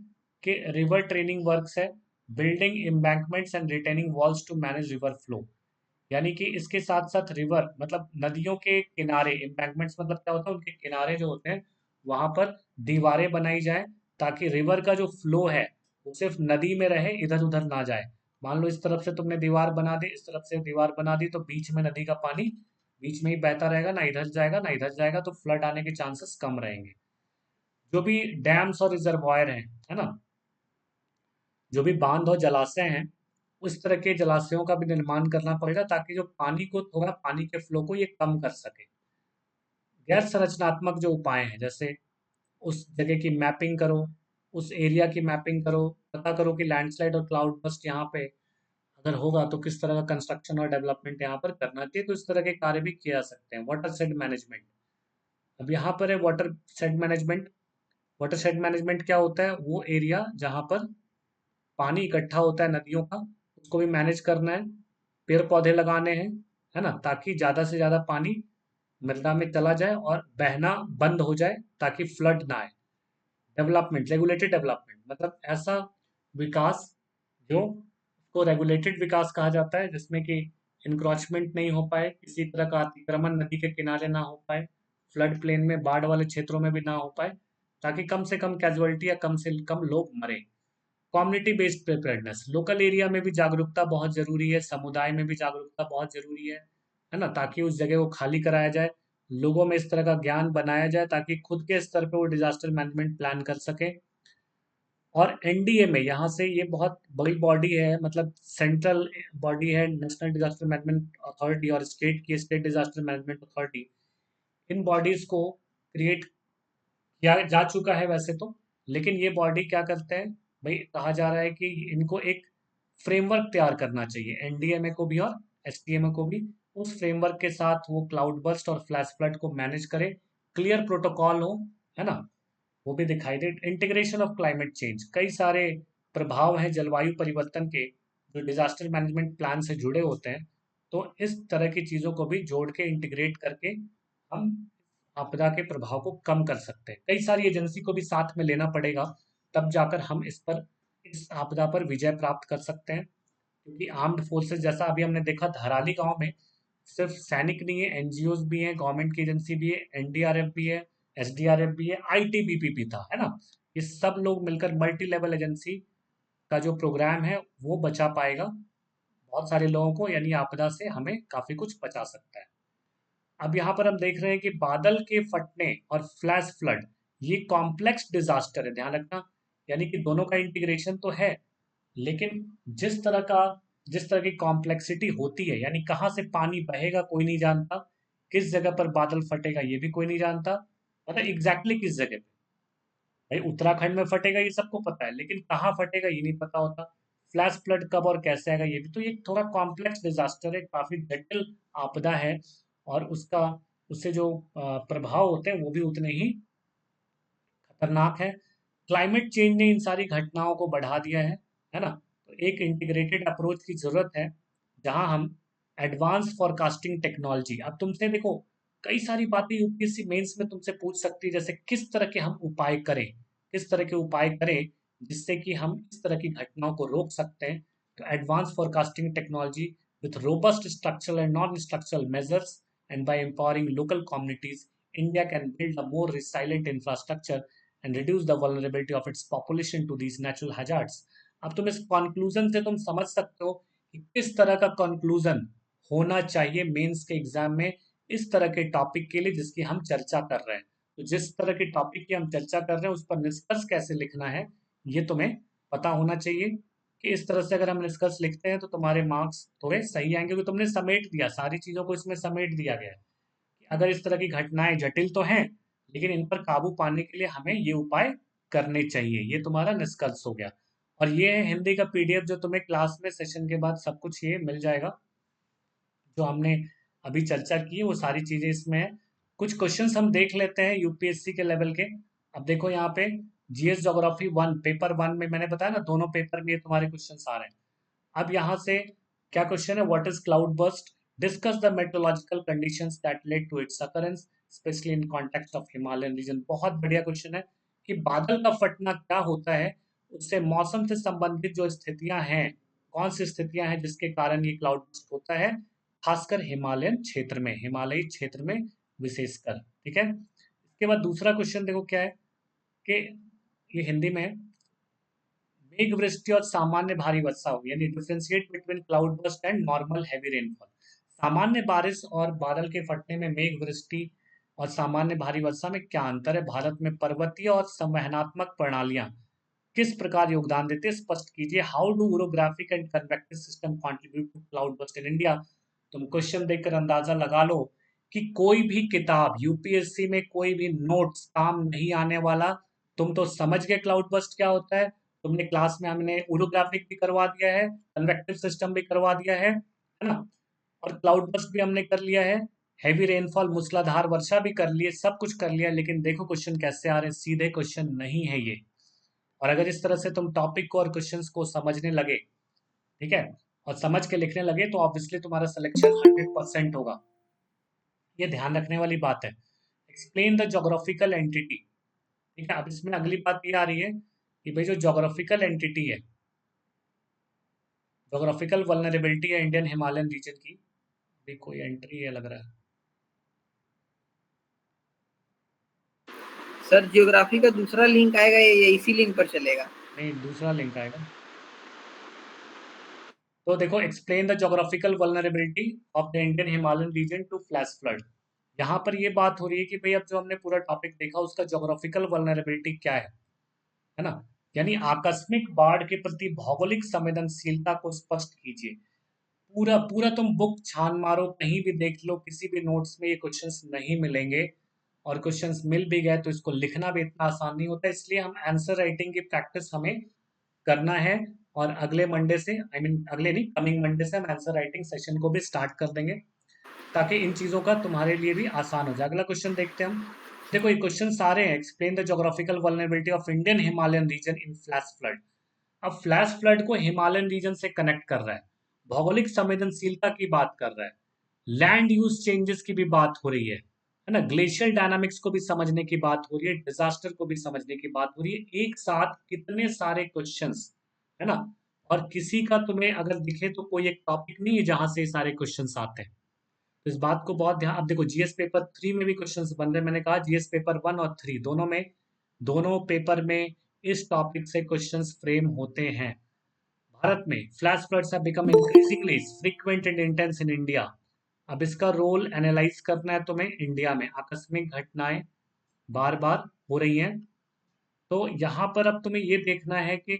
कि रिवर ट्रेनिंग वर्क्स है building embankments and retaining walls to manage river flow. यानी कि इसके साथ साथ रिवर मतलब नदियों के किनारे, एम्बैंकमेंट्स मतलब क्या होता है, उनके किनारे जो होते हैं वहां पर दीवारें बनाई जाए ताकि रिवर का जो फ्लो है वो सिर्फ नदी में रहे, इधर उधर ना जाए। मान लो इस तरफ से तुमने दीवार बना दी, इस तरफ से दीवार बना दी, तो बीच में नदी का पानी बीच में ही बहता रहेगा, ना इधर जाएगा ना इधर जाएगा, तो फ्लड आने के चांसेस कम रहेंगे। जो भी डैम्स और रिजर्वायर हैं, है ना, जो भी बांध और जलाशय हैं, उस तरह के जलाशयों का भी निर्माण करना पड़ेगा ताकि जो पानी को थोड़ा पानी के फ्लो को ये कम कर सके। गैर संरचनात्मक जो उपाय हैं, जैसे उस जगह की मैपिंग करो, उस एरिया की मैपिंग करो, पता करो कि लैंडस्लाइड और क्लाउड बस्ट यहाँ पे अगर होगा तो किस तरह का कंस्ट्रक्शन और डेवलपमेंट यहाँ पर करना चाहिए, तो इस तरह के कार्य भी किए जा सकते हैं। वाटर शेड मैनेजमेंट, अब यहाँ पर है water shade management. Water shade management क्या होता है, वो एरिया जहाँ पर पानी इकट्ठा होता है नदियों का, उसको भी मैनेज करना है, पेड़ पौधे लगाने हैं, है ना, ताकि ज़्यादा से ज़्यादा पानी मृदा में चला जाए और बहना बंद हो जाए ताकि फ्लड ना आए। डेवलपमेंट, रेगुलेटेड डेवलपमेंट मतलब ऐसा विकास जो को रेगुलेटेड विकास कहा जाता है, जिसमें कि इंक्रोचमेंट नहीं हो पाए, किसी तरह का अतिक्रमण नदी के किनारे ना हो पाए, फ्लड प्लेन में बाढ़ वाले क्षेत्रों में भी ना हो पाए, ताकि कम से कम कैजुअलिटी या कम से कम लोग मरे। Community based preparedness, local area में भी जागरूकता बहुत जरूरी है, समुदाय में भी जागरूकता बहुत जरूरी है ना, ताकि उस जगह को खाली कराया जाए, लोगों में इस तरह का ज्ञान बनाया जाए ताकि खुद के स्तर पे वो डिजास्टर मैनेजमेंट प्लान कर सके। और एनडीए में यहाँ से ये बहुत बड़ी बॉडी है, मतलब सेंट्रल बॉडी है, नेशनल डिजास्टर मैनेजमेंट अथॉरिटी, और स्टेट की state disaster management authority. In bodies को क्रिएट किया जा चुका है वैसे तो, लेकिन ये बॉडी क्या करते हैं भाई, कहा जा रहा है कि इनको एक फ्रेमवर्क तैयार करना चाहिए, एनडीएमए को भी और एसटीएमए को भी। उस फ्रेमवर्क के साथ वो क्लाउड बर्स्ट और फ्लैश फ्लड को मैनेज करे, क्लियर प्रोटोकॉल हो, है ना, वो भी दिखाई दे। इंटीग्रेशन ऑफ क्लाइमेट चेंज, कई सारे प्रभाव हैं जलवायु परिवर्तन के जो डिजास्टर मैनेजमेंट प्लान से जुड़े होते हैं, तो इस तरह की चीज़ों को भी जोड़ के इंटीग्रेट करके हम आपदा के प्रभाव को कम कर सकते हैं। कई सारी एजेंसी को भी साथ में लेना पड़ेगा, तब जाकर हम इस आपदा पर विजय प्राप्त कर सकते हैं। क्योंकि आर्म्ड फोर्सेस, जैसा अभी हमने देखा धराली गांव में, सिर्फ सैनिक नहीं है, एनजीओज भी हैं, गवर्नमेंट की एजेंसी भी है, एनडीआरएफ भी है, एसडीआरएफ भी है, आईटीबीपी भी था, है ना। ये सब लोग मिलकर मल्टी लेवल एजेंसी का जो प्रोग्राम है वो बचा पाएगा बहुत सारे लोगों को, यानी आपदा से हमें काफी कुछ बचा सकता है। अब यहाँ पर हम देख रहे हैं कि बादल के फटने और फ्लैश फ्लड ये कॉम्प्लेक्स डिजास्टर है, ध्यान रखना। यानी कि दोनों का इंटीग्रेशन तो है, लेकिन जिस तरह की कॉम्प्लेक्सिटी होती है, यानी कहाँ से पानी बहेगा कोई नहीं जानता, किस जगह पर बादल फटेगा ये भी कोई नहीं जानता, मतलब एग्जैक्टली किस जगह पे। भाई उत्तराखंड में फटेगा ये सबको पता है, लेकिन कहाँ फटेगा ये नहीं पता होता। फ्लैश फ्लड कब और कैसे आएगा ये भी, तो ये थोड़ा कॉम्प्लेक्स डिजास्टर है, काफी जटिल आपदा है, और उससे जो प्रभाव होते हैं वो भी उतने ही खतरनाक है। क्लाइमेट चेंज ने इन सारी घटनाओं को बढ़ा दिया है ना। तो एक इंटीग्रेटेड अप्रोच की जरूरत है, जहां हम एडवांस फॉरकास्टिंग टेक्नोलॉजी, अब तुमसे देखो कई सारी बातें यूपीएससी मेंस में तुमसे पूछ सकती है, जैसे किस तरह के हम उपाय करें, किस तरह के उपाय करें जिससे कि हम इस तरह की घटनाओं को रोक सकते हैं। तो advance forecasting technology with robust structural and non structural measures and by empowering local communities, India can build a more resilient infrastructure and reduce the vulnerability of its population to these natural hazards। अब तुम इस कंक्लूजन से तुम समझ सकते हो कि किस तरह का कंक्लूजन होना चाहिए मेंस के एग्जाम में इस तरह के टॉपिक के लिए जिसकी हम चर्चा कर रहे हैं। तो जिस तरह के टॉपिक की हम चर्चा कर रहे हैं उस पर निष्कर्ष कैसे लिखना है ये तुम्हें पता होना चाहिए, कि इस तरह से अगर हम निष्कर्ष लिखते हैं तो तुम्हारे मार्क्स थोड़े सही आएंगे, क्योंकि तुमने समेट दिया, सारी चीजों को इसमें समेट दिया गया है। अगर इस तरह की घटनाएं जटिल तो हैं, लेकिन इन पर काबू पाने के लिए हमें ये उपाय करने चाहिए, ये तुम्हारा निष्कर्ष हो गया। और ये है हिंदी का पीडीएफ जो तुम्हें क्लास में सेशन के बाद सब कुछ ये मिल जाएगा, जो हमने अभी चर्चा की है वो सारी चीजें इसमें है। कुछ क्वेश्चंस हम देख लेते हैं यूपीएससी के लेवल के। अब देखो यहाँ पे GS geography one, paper one में मैंने बताया ना दोनों पेपर में ये तुम्हारे क्वेश्चंस आ रहे हैं। अब यहाँ से क्या क्वेश्चन है, what is cloud burst, discuss the meteorological conditions that led to its occurrence, specially in context of Himalayan region. बहुत बढ़िया क्वेश्चन है कि बादल का फटना क्या होता है, उससे मौसम से संबंधित जो स्थितियां हैं, कौन सी स्थितियां हैं जिसके कारण ये क्लाउड बर्स्ट होता है, खासकर हिमालयन क्षेत्र में, हिमालयी क्षेत्र में विशेषकर। ठीक है, इसके बाद दूसरा क्वेश्चन देखो क्या है कि ये हिंदी में है, मेघ वृष्टि और सामान्य भारी वर्षा हो, यानी differentiate between cloud burst and normal heavy rainfall. सामान्य बारिश और बादल के फटने में मेघ वृष्टि और सामान्य भारी वर्षा में क्या अंतर है? भारत में पर्वतीय और संवहनात्मक प्रणालियां किस प्रकार योगदान देते हैं, स्पष्ट कीजिए। How do orographic and convective system contribute to cloud burst in India. तुम क्वेश्चन देखकर अंदाजा लगा लो कि कोई भी किताब यूपीएससी में कोई भी नोट्स काम नहीं आने वाला। तुम तो समझ गए क्लाउड बर्स्ट क्या होता है, तुमने क्लास में हमने ओरोग्राफिक भी करवा दिया है, कन्वेक्टिव सिस्टम भी करवा दिया है ना, और क्लाउड बर्स्ट भी हमने कर लिया है, हैवी रेनफॉल मूसलाधार वर्षा भी कर लिए, सब कुछ कर लिया। लेकिन देखो क्वेश्चन कैसे आ रहे हैं, सीधे क्वेश्चन नहीं है ये। और अगर इस तरह से तुम टॉपिक को और क्वेश्चंस को समझने लगे, ठीक है, और समझ के लिखने लगे, तो ऑब्वियसली तुम्हारा सिलेक्शन 100% होगा। ये ध्यान रखने वाली बात है। Explain the geographical entity. ठीक है, अब इसमें अगली बात ये आ रही है कि भाई जो जोग्राफिकल एंटिटी है, जोग्राफिकल वल्नरेबिलिटी है इंडियन हिमालयन रीजन की, भी कोई एंट्री है लग रहा है। सर जियोग्राफी का दूसरा लिंक आएगा या इसी लिंक पर चलेगा? नहीं, दूसरा लिंक आएगा। तो देखो, explain the geographical vulnerability of the Indian Himalayan region to flash flood. यहाँ पर ये बात हो रही है कि भाई अब जो हमने पूरा टॉपिक देखा उसका जोग्राफिकल वल्नरेबिलिटी क्या है ना, यानी आकस्मिक बाढ़ के प्रति भौगोलिक संवेदनशीलता को स्पष्ट कीजिए। पूरा पूरा तुम बुक छान मारो, कहीं भी देख लो, किसी भी नोट्स में ये क्वेश्चंस नहीं मिलेंगे। और क्वेश्चंस मिल भी गए तो इसको लिखना भी इतना आसान नहीं होता, इसलिए हम आंसर राइटिंग की प्रैक्टिस हमें करना है। और अगले मंडे से, आई मीन अगले नहीं, कमिंग मंडे से हम आंसर राइटिंग सेशन को भी स्टार्ट कर देंगे, ताकि इन चीजों का तुम्हारे लिए भी आसान हो जाए। अगला क्वेश्चन देखते हैं हम। देखो ये क्वेश्चन सारे हैं, explain the geographical vulnerability of Indian Himalayan region in flash flood. अब फ्लैश फ्लड को हिमालयन रीजन से कनेक्ट कर रहा है, भौगोलिक संवेदनशीलता की बात कर रहा है, लैंड यूज चेंजेस की भी बात हो रही है ना, ग्लेशियल डायनामिक्स को भी समझने की बात हो रही है, डिजास्टर को भी समझने की बात हो रही है। एक साथ कितने सारे क्वेश्चंस, है ना, और किसी का तुम्हें अगर दिखे तो कोई एक टॉपिक नहीं है जहां से ये सारे क्वेश्चंस आते हैं। तो इस बात को बहुत ध्यान, अब देखो जीएस पेपर 3 में भी क्वेश्चंस बन रहे हैं, मैंने कहा जीएस पेपर 1 और 3 दोनों में, दोनों पेपर में इस टॉपिक से क्वेश्चंस फ्रेम होते हैं। भारत में flash floods have become increasingly frequent and intense in India. अब इसका रोल एनालाइज करना है तुम्हें। इंडिया में आकस्मिक घटनाएं बार बार हो रही हैं, तो यहाँ पर अब तुम्हें ये देखना है कि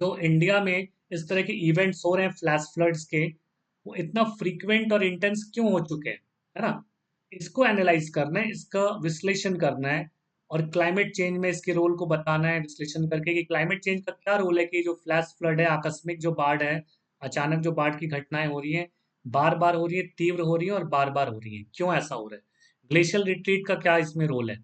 जो इंडिया में इस तरह के इवेंट्स हो रहे हैं फ्लैश फ्लड्स के, वो इतना फ्रीक्वेंट और इंटेंस क्यों हो चुके हैं, है ना, इसको एनालाइज करना है, इसका विश्लेषण करना है, और क्लाइमेट चेंज में इसके रोल को बताना है विश्लेषण करके कि क्लाइमेट चेंज का क्या रोल है कि जो फ्लैश फ्लड है, आकस्मिक जो बाढ़ है, अचानक जो बाढ़ की घटनाएं हो रही हैं, बार बार हो रही है, तीव्र हो रही है और बार बार हो रही है, क्यों ऐसा हो रहा है, ग्लेशियल रिट्रीट का क्या इसमें रोल है,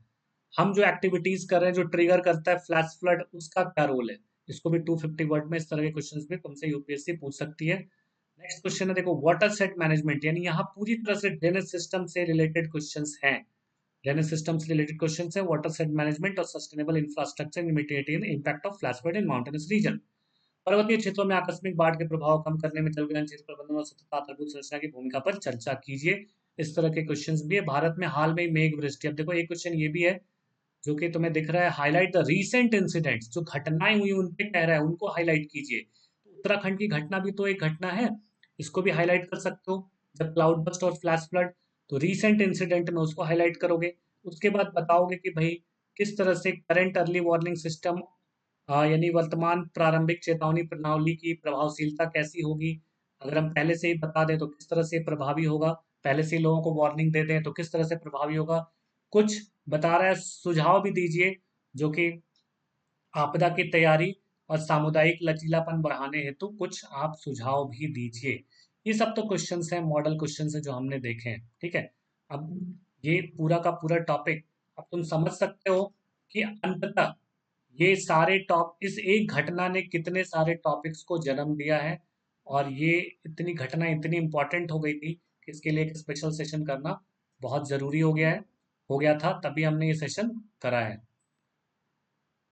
हम जो एक्टिविटीज कर रहे हैं जो ट्रिगर करता है फ्लैश फ्लड, उसका क्या रोल है। इसको भी 250 वर्ड में इस तरह के क्वेश्चंस भी तुमसे यूपीएससी पूछ सकती है। नेक्स्ट क्वेश्चन है, देखो वाटर सेट मैनेजमेंट, यानी यहाँ पूरी तरह से ड्रेनेज सिस्टम से रिलेटेड क्वेश्चंस हैं। ड्रेनेज सिस्टम से रिलेटेड क्वेश्चंस है, वाटर सेट मैनेजमेंट और sustainable infrastructure mitigating impact of flash flood in mountainous region. पर्वतीय क्षेत्रों में आकस्मिक बाढ़ के प्रभाव कम करने में जलग्रहण क्षेत्र प्रबंधन और सतत आधारभूत संरचना की भूमिका पर चर्चा कीजिए। इस तरह के क्वेश्चंस भी है। भारत में हाल में मेघ वृष्टि, अब देखो एक क्वेश्चन ये भी है जो कि तुम्हें दिख रहा है, हाईलाइट द रीसेंट इंसिडेंट्स, जो घटनाएं हुई उन पे कह रहा है, उनको हाईलाइट कीजिए। तो उत्तराखंड की घटना भी तो एक घटना है, इसको भी हाईलाइट कर सकते हो। जब क्लाउड बस्ट और फ्लैश फ्लड, तो रीसेंट इंसिडेंट में उसको हाईलाइट करोगे। उसके बाद बताओगे कि भाई किस तरह से करंट अर्ली वार्निंग सिस्टम, यानी वर्तमान प्रारंभिक चेतावनी प्रणाली की प्रभावशीलता कैसी होगी। अगर हम पहले से ही बता दें तो किस तरह से प्रभावी होगा, पहले से ही लोगों को वार्निंग दे दें तो किस तरह से प्रभावी होगा। कुछ बता रहा है, सुझाव भी दीजिए, जो कि आपदा की तैयारी और सामुदायिक लचीलापन बढ़ाने हेतु कुछ आप सुझाव भी दीजिए। ये सब तो क्वेश्चंस हैं, मॉडल क्वेश्चंस हैं जो हमने देखे हैं। ठीक है, अब ये पूरा का पूरा टॉपिक अब तुम समझ सकते हो कि अंततः ये सारे टॉप, इस एक घटना ने कितने सारे टॉपिक्स को जन्म दिया है, और ये इतनी घटना इतनी इंपॉर्टेंट हो गई थी कि इसके लिए एक स्पेशल सेशन करना बहुत ज़रूरी हो गया था, तभी हमने ये सेशन करा है।